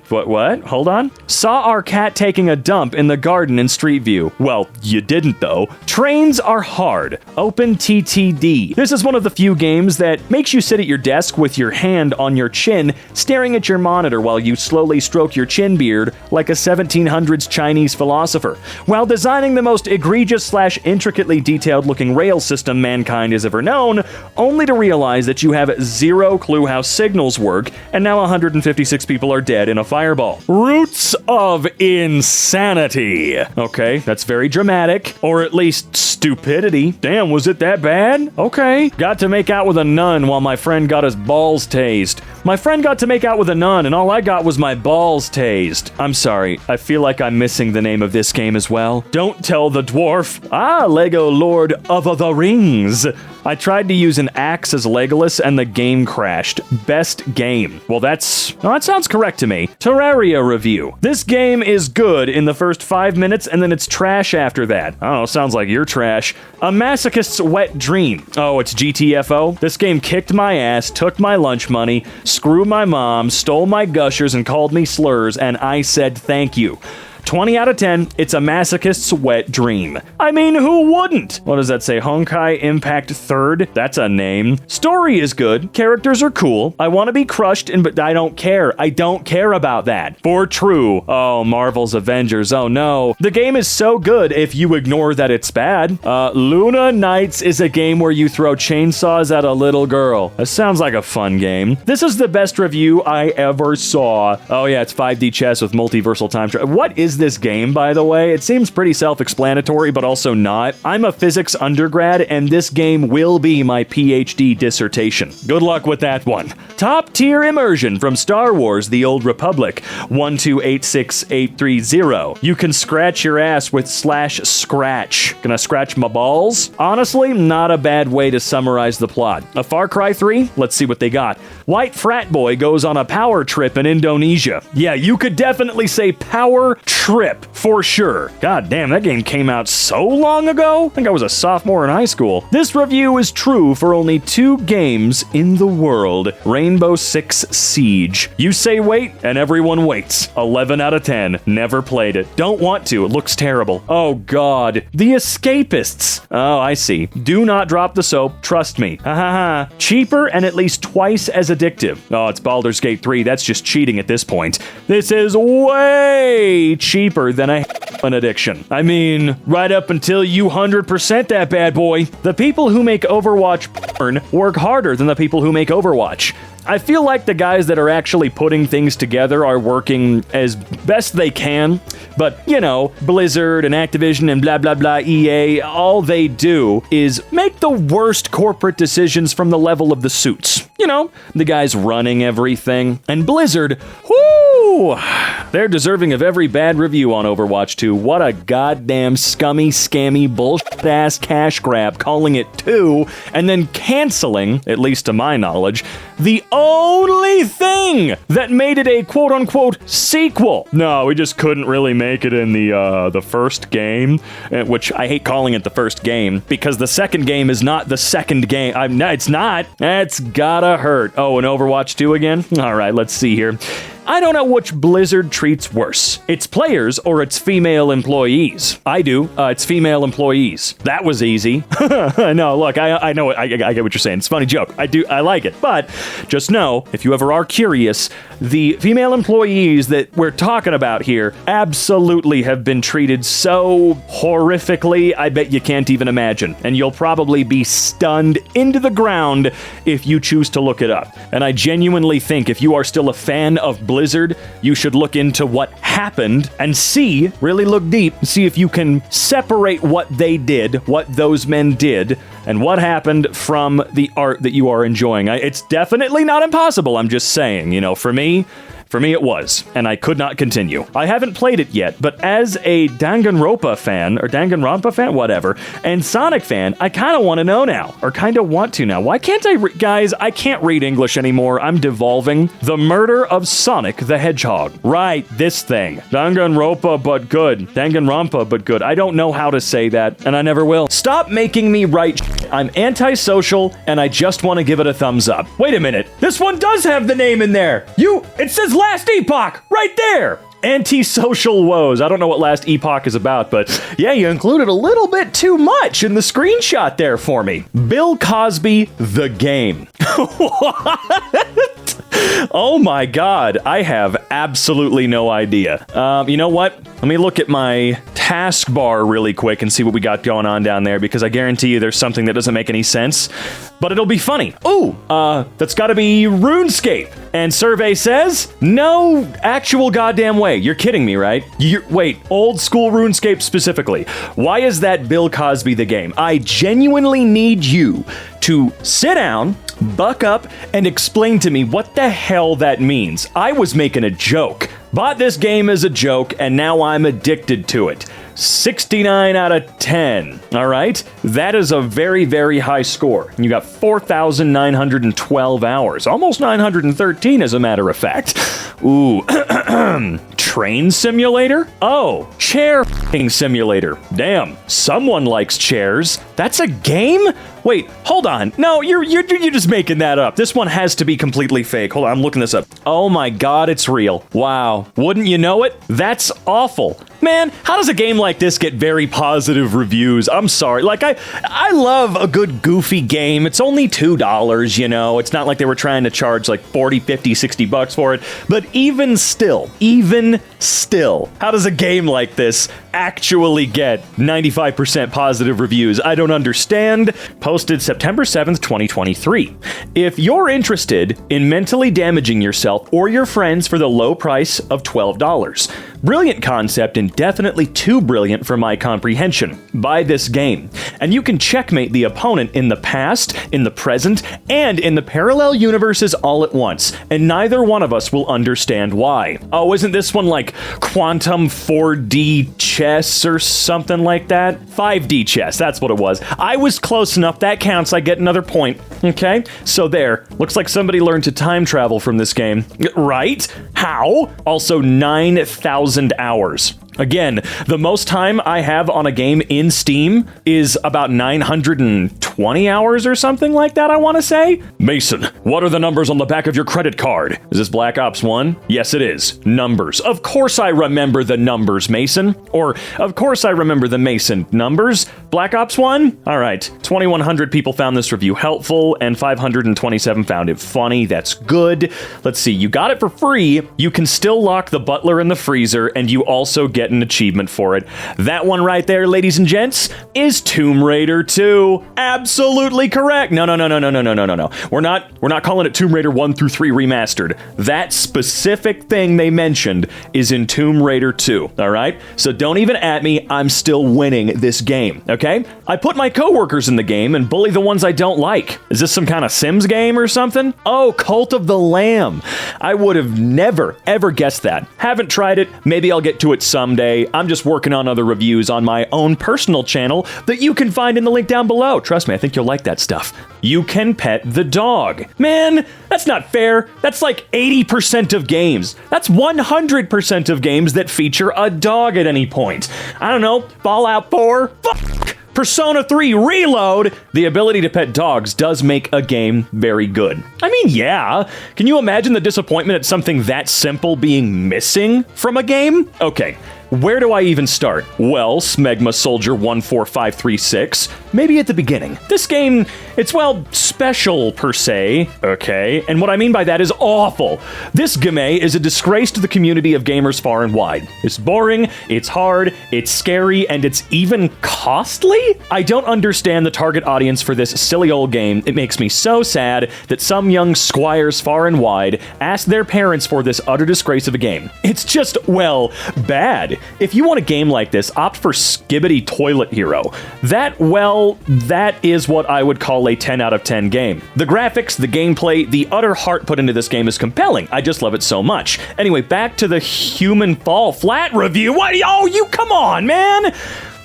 What? Hold on. Saw our cat taking a dump in the garden in Street View. Well, you didn't though. Trains are hard. Open TTD. This is one of the few games that makes you sit at your desk with your hand on your chin, staring at your monitor while you slowly stroke your chin beard like a 1700s Chinese philosopher, while designing the most egregious/intricately detailed looking rail system mankind has ever known, only to realize that you have zero clue how signals work, and now 156 people are dead in a fireball. Roots of insanity. Okay, that's very dramatic, or at least stupidity. Damn, was it that bad? Okay. Got to make out with a nun while my friend got his balls tased. My friend got to make out with a nun, and all I got was my balls tased. I'm sorry, I feel like I'm missing the name of this game as well. Don't tell the dwarf. Lego Lord of the Rings. I tried to use an axe as Legolas and the game crashed. Best game. Well, that sounds correct to me. Terraria review. This game is good in the first 5 minutes and then it's trash after that. I don't know, sounds like you're trash. A masochist's wet dream. Oh, it's GTFO? This game kicked my ass, took my lunch money, screwed my mom, stole my gushers and called me slurs, and I said thank you. 20 out of 10, it's a masochist's wet dream. I mean, who wouldn't? What does that say? Honkai Impact 3rd? That's a name. Story is good. Characters are cool. I want to be crushed, but I don't care. I don't care about that. For true. Oh, Marvel's Avengers. Oh no. The game is so good if you ignore that it's bad. Luna Nights is a game where you throw chainsaws at a little girl. That sounds like a fun game. This is the best review I ever saw. Oh yeah, it's 5D chess with multiversal time travel. What is is this game, by the way? It seems pretty self-explanatory, but also not. I'm a physics undergrad, and this game will be my PhD dissertation. Good luck with that one. Top tier immersion from Star Wars: The Old Republic, 1286830. You can scratch your ass with /scratch. Gonna scratch my balls? Honestly, not a bad way to summarize the plot. A Far Cry 3? Let's see what they got. White frat boy goes on a power trip in Indonesia. Yeah, you could definitely say power trip for sure. God damn, that game came out so long ago. I think I was a sophomore in high school. This review is true for only 2 games in the world. Rainbow Six Siege. You say wait, and everyone waits. 11 out of 10. Never played it. Don't want to. It looks terrible. Oh god. The Escapists. Oh, I see. Do not drop the soap. Trust me. Ha ha ha. Cheaper and at least twice as addictive. Oh, it's Baldur's Gate 3. That's just cheating at this point. This is way cheaper than an addiction. I mean, right up until you 100% that bad boy. The people who make Overwatch porn work harder than the people who make Overwatch. I feel like the guys that are actually putting things together are working as best they can, but, you know, Blizzard and Activision and blah blah blah EA, all they do is make the worst corporate decisions from the level of the suits. You know, the guys running everything. And Blizzard, whoo! They're deserving of every bad review on Overwatch 2. What a goddamn scummy, scammy, bullshit-ass cash grab, calling it 2, and then canceling, at least to my knowledge, the only thing that made it a quote-unquote sequel. No, we just couldn't really make it in the first game, which I hate calling it the first game, because the second game is not the second game. It's not. That's gotta hurt. Oh, and Overwatch 2 again? All right, let's see here. I don't know which Blizzard treats worse, its players or its female employees. I do. It's female employees. That was easy. No, look, I know. I get what you're saying. It's a funny joke. I like it. But just know, if you ever are curious, the female employees that we're talking about here absolutely have been treated so horrifically, I bet you can't even imagine. And you'll probably be stunned into the ground if you choose to look it up. And I genuinely think if you are still a fan of Blizzard, you should look into what happened and see, really look deep, see if you can separate what they did, what those men did, and what happened from the art that you are enjoying. It's definitely not impossible, I'm just saying, you know, for me it was, and I could not continue. I haven't played it yet, but as a Danganronpa fan, whatever, and Sonic fan, I kind of want to know now, or kind of want to now. Why can't guys, I can't read English anymore. I'm devolving. The Murder of Sonic the Hedgehog. Right, this thing. Danganronpa, but good. Danganronpa, but good. I don't know how to say that, and I never will. Stop making me write shit. I'm antisocial, and I just want to give it a thumbs up. Wait a minute. This one does have the name in there. It says Last Epoch right there. Antisocial woes. I don't know what Last Epoch is about, but yeah, you included a little bit too much in the screenshot there for me. Bill Cosby, the game. What? Oh my god, I have absolutely no idea. You know what? Let me look at my taskbar really quick and see what we got going on down there, because I guarantee you there's something that doesn't make any sense, but it'll be funny. Ooh, that's gotta be RuneScape. And survey says, no actual goddamn way. You're kidding me, right? Wait, old school RuneScape specifically. Why is that Bill Cosby the game? I genuinely need you to sit down, buck up, and explain to me what the hell that means. I was making a joke. Bought this game as a joke, and now I'm addicted to it. 69 out of 10. All right? That is a very, very high score. You got 4,912 hours. Almost 913, as a matter of fact. Ooh. Train simulator? Oh, chair simulator. Damn. Someone likes chairs. That's a game? Wait, hold on. No, you're just making that up. This one has to be completely fake. Hold on, I'm looking this up. Oh my god, it's real. Wow. Wouldn't you know it? That's awful. Man, how does a game like this get very positive reviews? I'm sorry. Like, I love a good goofy game. It's only $2, you know. It's not like they were trying to charge like 40, 50, 60 bucks for it. But even still, even Still, how does a game like this actually get 95% positive reviews? I don't understand. Posted September 7th, 2023. If you're interested in mentally damaging yourself or your friends for the low price of $12, brilliant concept and definitely too brilliant for my comprehension. Buy this game, and you can checkmate the opponent in the past, in the present, and in the parallel universes all at once, and neither one of us will understand why. Oh, isn't this one like quantum 4D chess or something like that? 5D chess, that's what it was. I was close enough, that counts, I get another point. Okay, so there. Looks like somebody learned to time travel from this game. Right? How? Also 9,000 hours. Again, the most time I have on a game in Steam is about 920 hours or something like that, I want to say. Mason, what are the numbers on the back of your credit card? Is this Black Ops 1? Yes, it is. Numbers. Of course I remember the numbers, Mason. Or, of course I remember the Mason. Numbers? Black Ops 1? All right. 2,100 people found this review helpful, and 527 found it funny. That's good. Let's see. You got it for free. You can still lock the butler in the freezer, and you also get an achievement for it. That one right there, ladies and gents, is Tomb Raider 2. Absolutely correct. No. We're not calling it Tomb Raider 1 through 3 remastered. That specific thing they mentioned is in Tomb Raider 2. All right? So don't even at me. I'm still winning this game. Okay? I put my coworkers in the game and bully the ones I don't like. Is this some kind of Sims game or something? Oh, Cult of the Lamb. I would have never, ever guessed that. Haven't tried it. Maybe I'll get to it someday. I'm just working on other reviews on my own personal channel that you can find in the link down below. Trust me, I think you'll like that stuff. You can pet the dog. Man, that's not fair. That's like 80% of games. That's 100% of games that feature a dog at any point. I don't know, Fallout 4? Fuck! Persona 3 Reload, the ability to pet dogs does make a game very good. I mean, yeah. Can you imagine the disappointment at something that simple being missing from a game? Okay. Where do I even start? Well, Smegma Soldier 14536, maybe at the beginning. This game, it's, well, special per se, okay? And what I mean by that is awful. This game is a disgrace to the community of gamers far and wide. It's boring, it's hard, it's scary, and it's even costly? I don't understand the target audience for this silly old game. It makes me so sad that some young squires far and wide ask their parents for this utter disgrace of a game. It's just, well, bad. If you want a game like this, opt for Skibbity Toilet Hero. That is what I would call a 10 out of 10 game. The graphics, the gameplay, the utter heart put into this game is compelling. I just love it so much. Anyway, back to the Human Fall Flat review. What? Oh, you come on, man.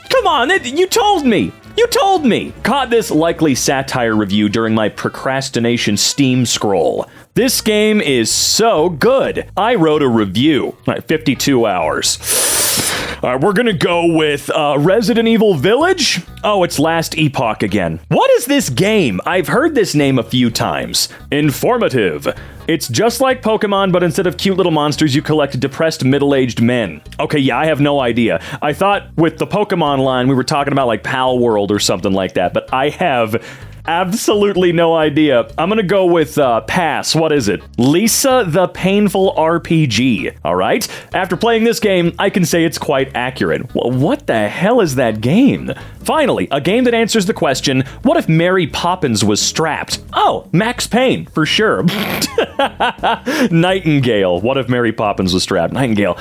Come on, you told me. You told me! Caught this likely satire review during my procrastination Steam scroll. This game is so good. I wrote a review. 52 hours. All right, we're gonna go with Resident Evil Village. Oh, it's Last Epoch again. What is this game? I've heard this name a few times. Informative. It's just like Pokemon, but instead of cute little monsters, you collect depressed middle-aged men. Okay, yeah, I have no idea. I thought with the Pokemon line, we were talking about like Pal World or something like that, but I have absolutely no idea. I'm gonna go with pass. What is it? Lisa the Painful RPG. All right. After playing this game, I can say it's quite accurate. Well, what the hell is that game? Finally, a game that answers the question, what if Mary Poppins was strapped? Oh, Max Payne, for sure. Nightingale. What if Mary Poppins was strapped? Nightingale.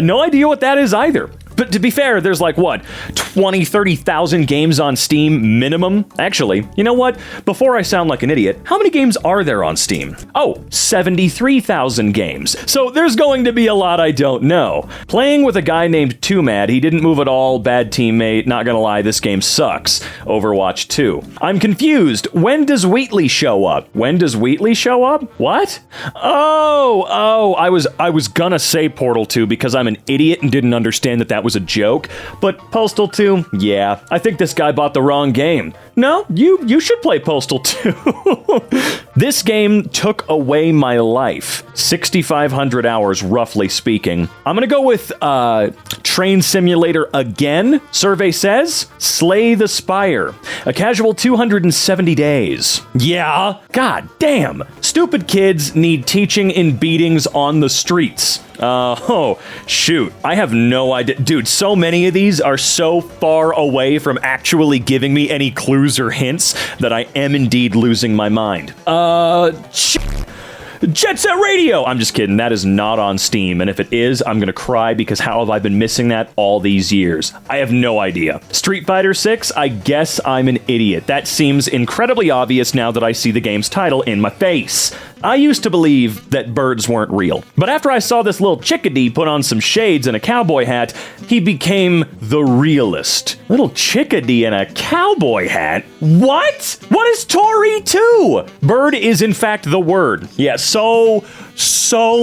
No idea what that is either. But to be fair, there's like, what, 20, 30,000 games on Steam minimum? Actually, you know what? Before I sound like an idiot, how many games are there on Steam? Oh, 73,000 games. So there's going to be a lot I don't know. Playing with a guy named Too Mad, he didn't move at all, bad teammate, not gonna lie, this game sucks. Overwatch 2. I'm confused. When does Wheatley show up? When does Wheatley show up? What? Oh, I was gonna say Portal 2 because I'm an idiot and didn't understand that was a joke, but Postal 2, yeah, I think this guy bought the wrong game. No, you should play Postal 2. This game took away my life. 6,500 hours, roughly speaking. I'm gonna go with Train Simulator again. Survey says, Slay the Spire. A casual 270 days. Yeah, god damn. Stupid Stupid kids need teaching in beatings on the streets. Oh, shoot. I have no idea. Dude, so many of these are so far away from actually giving me any clues or hints that I am indeed losing my mind. Jet Set Radio! I'm just kidding, that is not on Steam, and if it is, I'm gonna cry because how have I been missing that all these years? I have no idea. Street Fighter 6, I guess I'm an idiot. That seems incredibly obvious now that I see the game's title in my face. I used to believe that birds weren't real, but after I saw this little chickadee put on some shades and a cowboy hat, he became the realist. Little chickadee in a cowboy hat? What? What is Tori 2? Bird is in fact the word. Yeah, so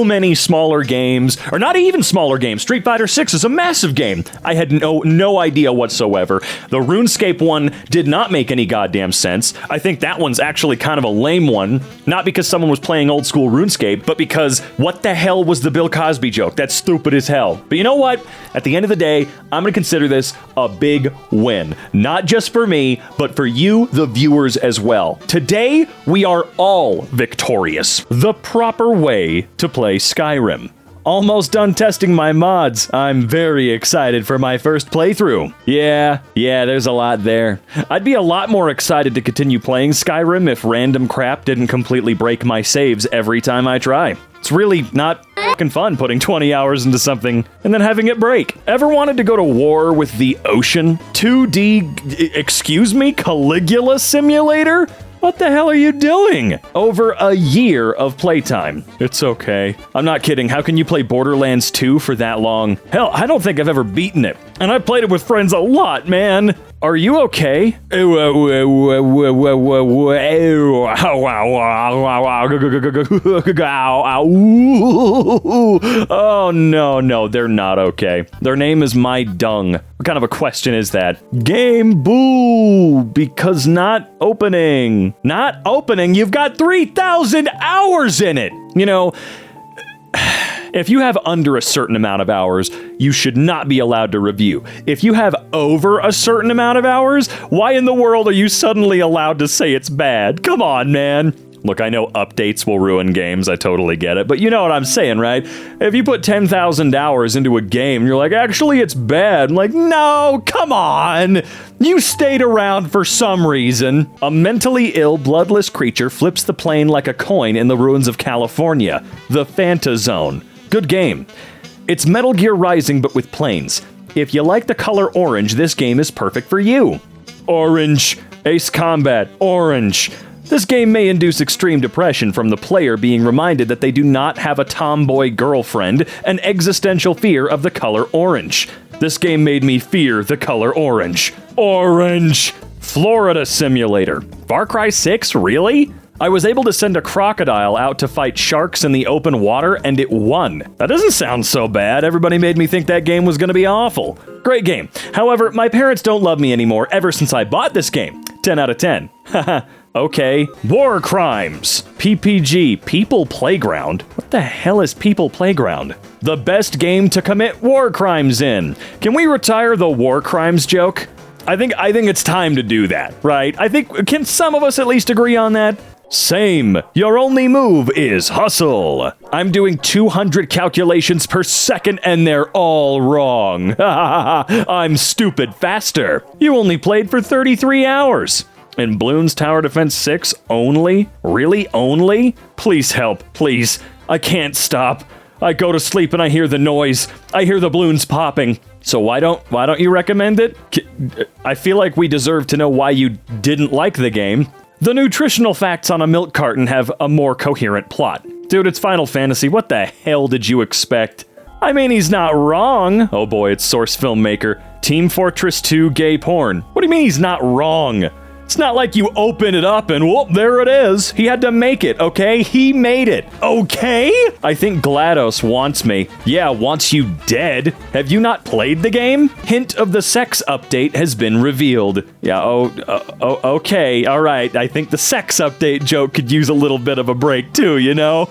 many smaller games, or not even smaller games. Street Fighter 6 is a massive game. I had no idea whatsoever. The RuneScape one did not make any goddamn sense. I think that one's actually kind of a lame one. Not because someone was playing old school RuneScape, but because what the hell was the Bill Cosby joke? That's stupid as hell. But you know what? At the end of the day, I'm gonna consider this a big win. Not just for me, but for you, the viewers, as well. Today, we are all victorious. The proper way to play Skyrim. Almost done testing my mods. I'm very excited for my first playthrough. Yeah, there's a lot there. I'd be a lot more excited to continue playing Skyrim if random crap didn't completely break my saves every time I try. It's really not fucking fun putting 20 hours into something and then having it break. Ever wanted to go to war with the ocean? 2D, excuse me, Caligula Simulator? What the hell are you doing? Over a year of playtime. It's okay. I'm not kidding. How can you play Borderlands 2 for that long? Hell, I don't think I've ever beaten it. And I've played it with friends a lot, man. Are you okay? Oh, no, they're not okay. Their name is My Dung. What kind of a question is that? Game boo! Because not opening. Not opening? You've got 3,000 hours in it! You know, if you have under a certain amount of hours, you should not be allowed to review. If you have over a certain amount of hours, why in the world are you suddenly allowed to say it's bad? Come on, man. Look, I know updates will ruin games, I totally get it, but you know what I'm saying, right? If you put 10,000 hours into a game and you're like, actually it's bad, I'm like, no, come on! You stayed around for some reason. A mentally ill, bloodless creature flips the plane like a coin in the ruins of California. The Fanta Zone. Good game. It's Metal Gear Rising, but with planes. If you like the color orange, this game is perfect for you. Orange. Ace Combat. Orange. This game may induce extreme depression from the player being reminded that they do not have a tomboy girlfriend and existential fear of the color orange. This game made me fear the color orange. Orange! Florida Simulator. Far Cry 6? Really? I was able to send a crocodile out to fight sharks in the open water, and it won. That doesn't sound so bad. Everybody made me think that game was gonna be awful. Great game. However, my parents don't love me anymore ever since I bought this game. 10 out of 10. Haha. Okay. War Crimes. PPG. People Playground. What the hell is People Playground? The best game to commit war crimes in. Can we retire the war crimes joke? I think it's time to do that, right? Can some of us at least agree on that? Same. Your only move is hustle. I'm doing 200 calculations per second and they're all wrong. I'm stupid faster. You only played for 33 hours. In Bloons Tower Defense 6 only? Really only? Please help, please. I can't stop. I go to sleep and I hear the noise. I hear the balloons popping. So why don't you recommend it? I feel like we deserve to know why you didn't like the game. The nutritional facts on a milk carton have a more coherent plot. Dude, it's Final Fantasy. What the hell did you expect? I mean, he's not wrong. Oh boy, it's Source Filmmaker. Team Fortress 2 gay porn. What do you mean he's not wrong? It's not like you open it up and whoop, there it is. He had to make it, okay? He made it, okay? I think GLaDOS wants me. Yeah, wants you dead. Have you not played the game? Hint of the sex update has been revealed. Yeah, okay, all right. I think the sex update joke could use a little bit of a break too, you know?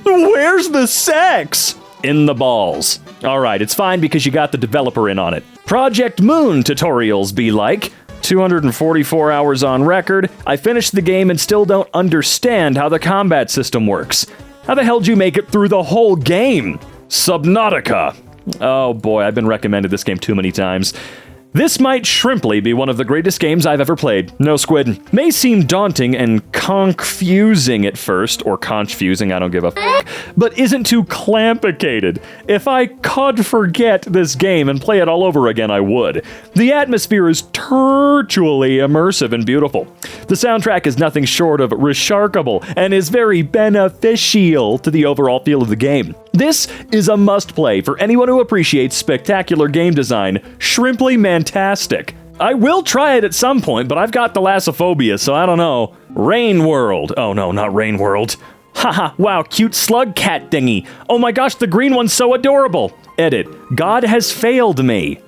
Where's the sex? In the balls. All right, it's fine because you got the developer in on it. Project Moon tutorials be like, 244 hours on record. I finished the game and still don't understand how the combat system works. How the hell did you make it through the whole game? Subnautica. Oh boy, I've been recommended this game too many times. This might shrimply be one of the greatest games I've ever played. No squid. May seem daunting and confusing at first, or confusing, I don't give a f, but isn't too complicated. If I could forget this game and play it all over again, I would. The atmosphere is virtually immersive and beautiful. The soundtrack is nothing short of remarkable and is very beneficial to the overall feel of the game. This is a must-play for anyone who appreciates spectacular game design. Shrimply fantastic. I will try it at some point, but I've got thalassophobia, so I don't know. Rain World. Oh no, not Rain World. Haha, wow, cute slug cat thingy. Oh my gosh, the green one's so adorable. Edit. God has failed me.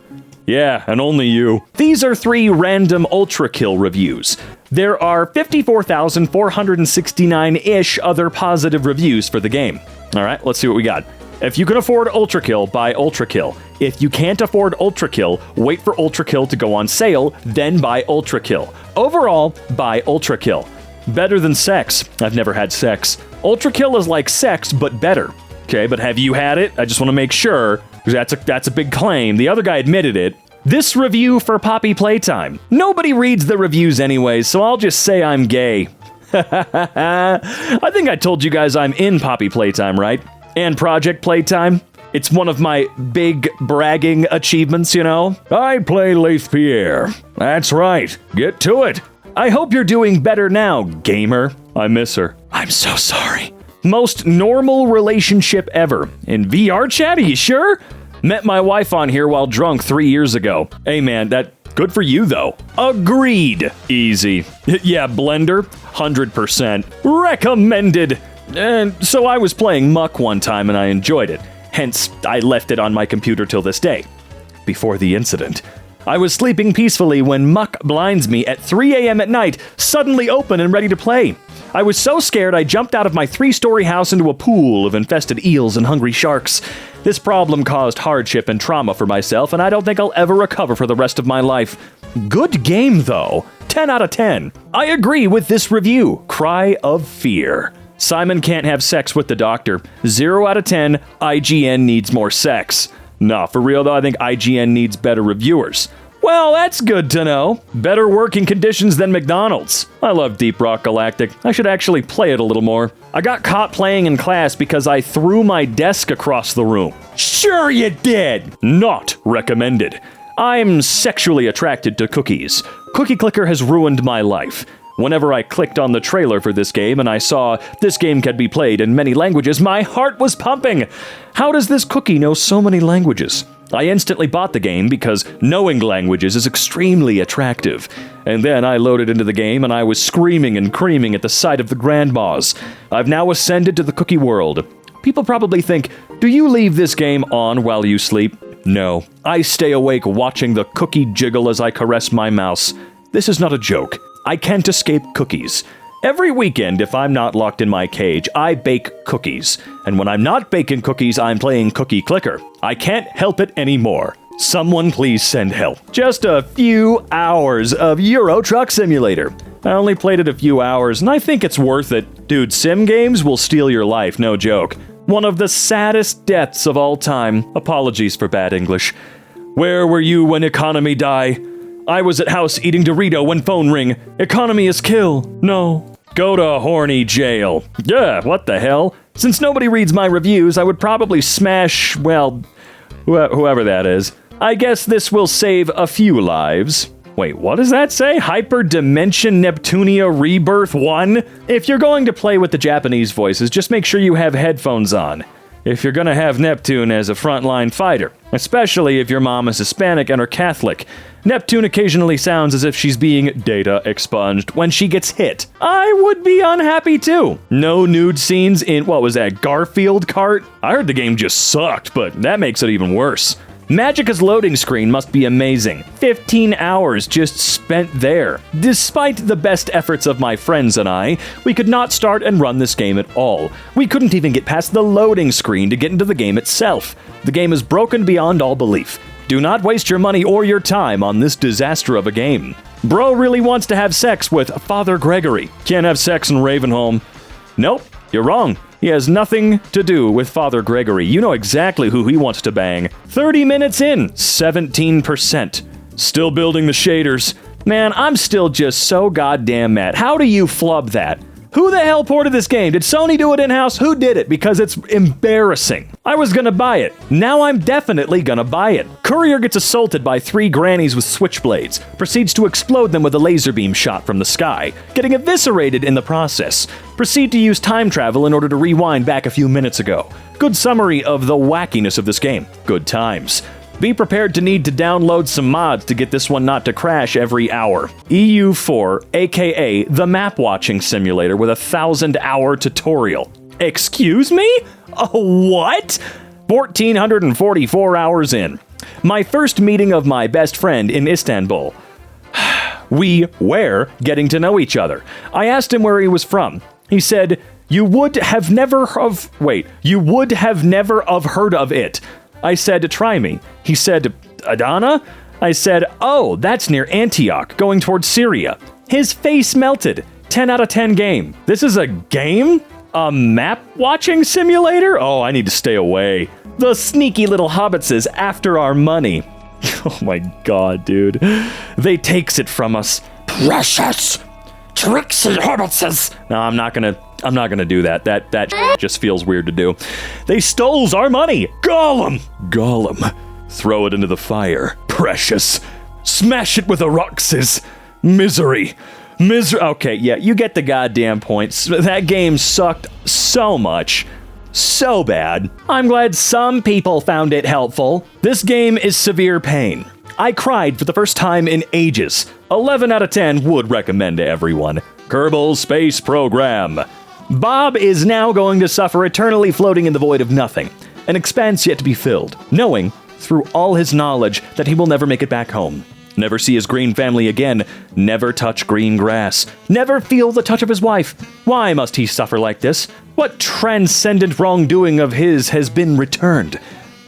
Yeah, and only you. These are 3 random Ultra Kill reviews. There are 54,469-ish other positive reviews for the game. Alright, let's see what we got. If you can afford Ultra Kill, buy Ultra Kill. If you can't afford Ultra Kill, wait for Ultra Kill to go on sale, then buy Ultra Kill. Overall, buy Ultra Kill. Better than sex. I've never had sex. Ultra Kill is like sex, but better. Okay, but have you had it? I just want to make sure, because that's a big claim. The other guy admitted it. This review for Poppy Playtime. Nobody reads the reviews anyways, so I'll just say I'm gay. I think I told you guys I'm in Poppy Playtime, right? And Project Playtime. It's one of my big bragging achievements, you know? I play Leith Pierre. That's right. Get to it. I hope you're doing better now, gamer. I miss her. I'm so sorry. Most normal relationship ever. In VR chat, are you sure? Met my wife on here while drunk 3 years ago. Hey man, that good for you though. Agreed. Easy. Yeah, Blender, 100%. Recommended. And so I was playing Muck one time and I enjoyed it. Hence, I left it on my computer till this day. Before the incident, I was sleeping peacefully when Muck blinds me at 3 a.m. at night, suddenly open and ready to play. I was so scared I jumped out of my 3-story house into a pool of infested eels and hungry sharks. This problem caused hardship and trauma for myself, and I don't think I'll ever recover for the rest of my life. Good game, though. 10 out of 10. I agree with this review. Cry of fear. Simon can't have sex with the doctor. 0 out of 10. IGN needs more sex. Nah, for real though, I think IGN needs better reviewers. Well, that's good to know. Better working conditions than McDonald's. I love Deep Rock Galactic. I should actually play it a little more. I got caught playing in class because I threw my desk across the room. Sure you did! Not recommended. I'm sexually attracted to cookies. Cookie Clicker has ruined my life. Whenever I clicked on the trailer for this game and I saw this game can be played in many languages, my heart was pumping. How does this cookie know so many languages? I instantly bought the game because knowing languages is extremely attractive. And then I loaded into the game and I was screaming and creaming at the sight of the grandmas. I've now ascended to the cookie world. People probably think, do you leave this game on while you sleep? No. I stay awake watching the cookie jiggle as I caress my mouse. This is not a joke. I can't escape cookies. Every weekend, if I'm not locked in my cage, I bake cookies. And when I'm not baking cookies, I'm playing Cookie Clicker. I can't help it anymore. Someone please send help. Just a few hours of Euro Truck Simulator. I only played it a few hours, and I think it's worth it. Dude, sim games will steal your life, no joke. One of the saddest deaths of all time. Apologies for bad English. Where were you when economy die? I was at house eating Dorito when phone ring. Economy is kill. No. Go to horny jail. Yeah, what the hell? Since nobody reads my reviews, I would probably smash, well, whoever that is. I guess this will save a few lives. Wait, what does that say? Hyperdimension Neptunia Rebirth 1? If you're going to play with the Japanese voices, just make sure you have headphones on. If you're gonna have Neptune as a frontline fighter, especially if your mom is Hispanic and are Catholic. Neptune occasionally sounds as if she's being data expunged when she gets hit. I would be unhappy too. No nude scenes in, what was that, Garfield Kart? I heard the game just sucked, but that makes it even worse. Magica's loading screen must be amazing. 15 hours just spent there. Despite the best efforts of my friends and I, we could not start and run this game at all. We couldn't even get past the loading screen to get into the game itself. The game is broken beyond all belief. Do not waste your money or your time on this disaster of a game. Bro really wants to have sex with Father Gregory. Can't have sex in Ravenholm. Nope, you're wrong. He has nothing to do with Father Gregory. You know exactly who he wants to bang. 30 minutes in, 17%. Still building the shaders. Man, I'm still just so goddamn mad. How do you flub that? Who the hell ported this game? Did Sony do it in-house? Who did it? Because it's embarrassing. I was gonna buy it. Now I'm definitely gonna buy it. Courier gets assaulted by 3 grannies with switchblades, proceeds to explode them with a laser beam shot from the sky, getting eviscerated in the process. Proceed to use time travel in order to rewind back a few minutes ago. Good summary of the wackiness of this game. Good times. Be prepared to need to download some mods to get this one not to crash every hour. EU4, aka the map watching simulator with a 1,000-hour tutorial. Excuse me? What? 1,444 hours in. My first meeting of my best friend in Istanbul. We were getting to know each other. I asked him where he was from. He said, you would have never have heard of it. I said, try me. He said, Adana? I said, oh, that's near Antioch, going towards Syria. His face melted. 10 out of 10 game. This is a game? A map watching simulator? Oh, I need to stay away. The sneaky little hobbits is after our money. Oh my god, dude. They takes it from us. Precious! Tricksy hobbitses! No, I'm not gonna do that. That just feels weird to do. They stole our money! Gollum! Gollum. Throw it into the fire. Precious. Smash it with the roxes. Misery. Okay, yeah, you get the goddamn points. That game sucked so much. So bad. I'm glad some people found it helpful. This game is severe pain. I cried for the first time in ages. 11 out of 10 would recommend to everyone. Kerbal Space Program. Bob is now going to suffer eternally floating in the void of nothing, an expanse yet to be filled, knowing, through all his knowledge, that he will never make it back home. Never see his green family again, never touch green grass, never feel the touch of his wife. Why must he suffer like this? What transcendent wrongdoing of his has been returned?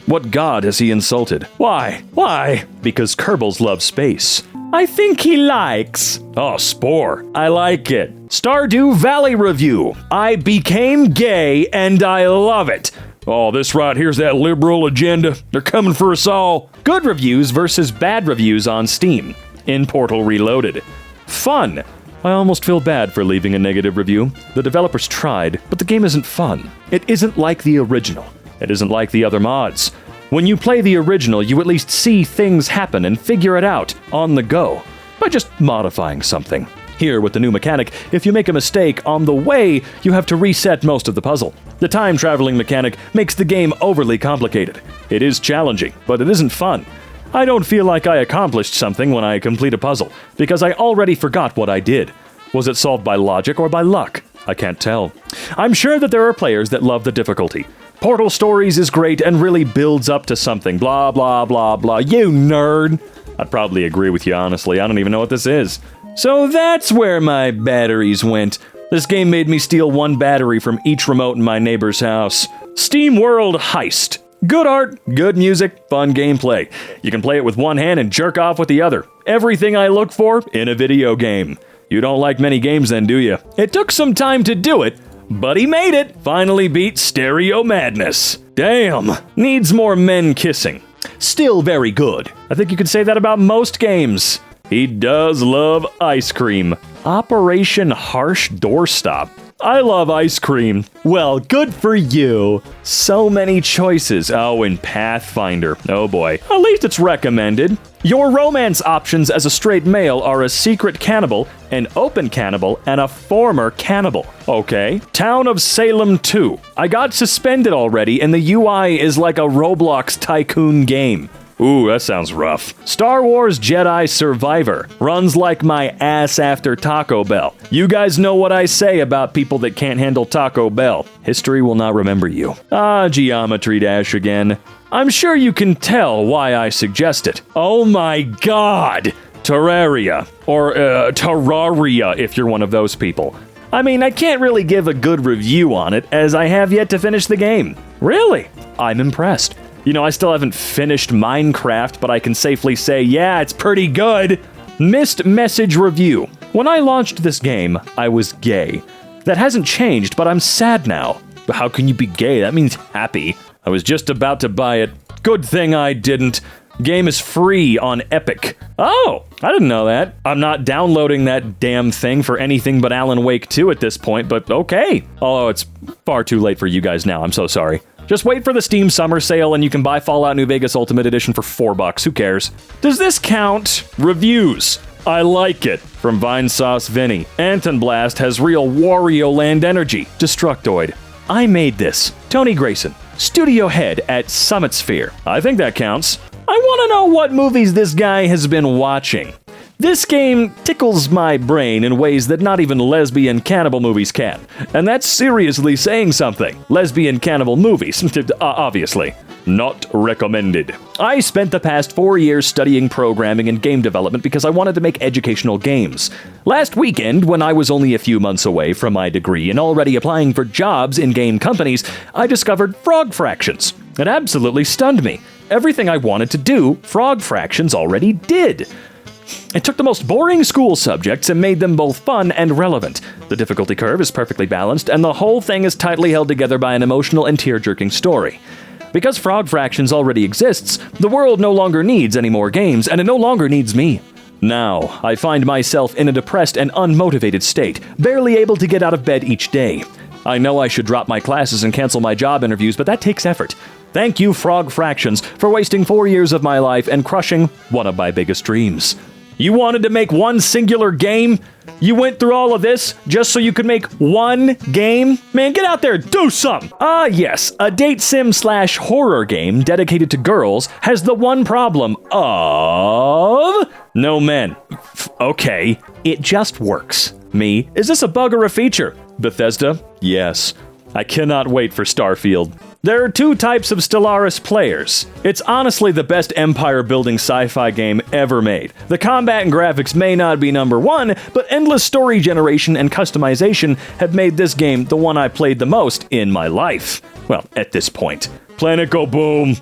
What god has he insulted? Why? Why? Because Kerbals love space. I think he likes. Oh, Spore. I like it. Stardew Valley review. I became gay and I love it. Oh, this right here's that liberal agenda. They're coming for us all. Good reviews versus bad reviews on Steam. In Portal Reloaded. Fun. I almost feel bad for leaving a negative review. The developers tried, but the game isn't fun. It isn't like the original. It isn't like the other mods. When you play the original, you at least see things happen and figure it out on the go by just modifying something. Here, with the new mechanic, if you make a mistake on the way, you have to reset most of the puzzle. The time-traveling mechanic makes the game overly complicated. It is challenging, but it isn't fun. I don't feel like I accomplished something when I complete a puzzle, because I already forgot what I did. Was it solved by logic or by luck? I can't tell. I'm sure that there are players that love the difficulty. Portal Stories is great and really builds up to something. Blah, blah, blah, blah. You nerd! I'd probably agree with you, honestly. I don't even know what this is. So that's where my batteries went. This game made me steal 1 battery from each remote in my neighbor's house. Steam World Heist. Good art, good music, fun gameplay. You can play it with one hand and jerk off with the other. Everything I look for in a video game. You don't like many games then, do you? It took some time to do it, but he made it. Finally beat Stereo Madness. Damn. Needs more men kissing. Still very good. I think you could say that about most games. He does love ice cream. Operation Harsh Doorstop. I love ice cream. Well, good for you. So many choices. Oh, and Pathfinder. Oh boy. At least it's recommended. Your romance options as a straight male are a secret cannibal, an open cannibal, and a former cannibal. Okay. Town of Salem 2. I got suspended already, and the UI is like a Roblox tycoon game. Ooh, that sounds rough. Star Wars Jedi Survivor. Runs like my ass after Taco Bell. You guys know what I say about people that can't handle Taco Bell. History will not remember you. Ah, Geometry Dash again. I'm sure you can tell why I suggest it. Oh my god! Terraria. Or, Terraria, if you're one of those people. I mean, I can't really give a good review on it, as I have yet to finish the game. Really? I'm impressed. You know, I still haven't finished Minecraft, but I can safely say, yeah, it's pretty good. Missed message review. When I launched this game, I was gay. That hasn't changed, but I'm sad now. But how can you be gay? That means happy. I was just about to buy it. Good thing I didn't. Game is free on Epic. Oh, I didn't know that. I'm not downloading that damn thing for anything but Alan Wake 2 at this point, but okay. Although it's far too late for you guys now, I'm so sorry. Just wait for the Steam Summer Sale and you can buy Fallout New Vegas Ultimate Edition for $4. Who cares? Does this count? Reviews. I like it. From Vinesauce Vinny. Anton Blast has real Wario Land energy. Destructoid. I made this. Tony Grayson. Studio head at Summit Sphere. I think that counts. I want to know what movies this guy has been watching. This game tickles my brain in ways that not even lesbian cannibal movies can. And that's seriously saying something. Lesbian cannibal movies, obviously. Not recommended. I spent the past 4 years studying programming and game development because I wanted to make educational games. Last weekend, when I was only a few months away from my degree and already applying for jobs in game companies, I discovered Frog Fractions. It absolutely stunned me. Everything I wanted to do, Frog Fractions already did. It took the most boring school subjects and made them both fun and relevant. The difficulty curve is perfectly balanced, and the whole thing is tightly held together by an emotional and tear-jerking story. Because Frog Fractions already exists, the world no longer needs any more games, and it no longer needs me. Now, I find myself in a depressed and unmotivated state, barely able to get out of bed each day. I know I should drop my classes and cancel my job interviews, but that takes effort. Thank you, Frog Fractions, for wasting 4 years of my life and crushing one of my biggest dreams. You wanted to make one singular game? You went through all of this just so you could make one game? Man, get out there, do something! Yes, a date sim/horror game dedicated to girls has the one problem of no men. Okay, it just works. Me, is this a bug or a feature? Bethesda? Yes. I cannot wait for Starfield. There are two types of Stellaris players. It's honestly the best empire-building sci-fi game ever made. The combat and graphics may not be number one, but endless story generation and customization have made this game the one I played the most in my life. Well, at this point. Planet Go Boom!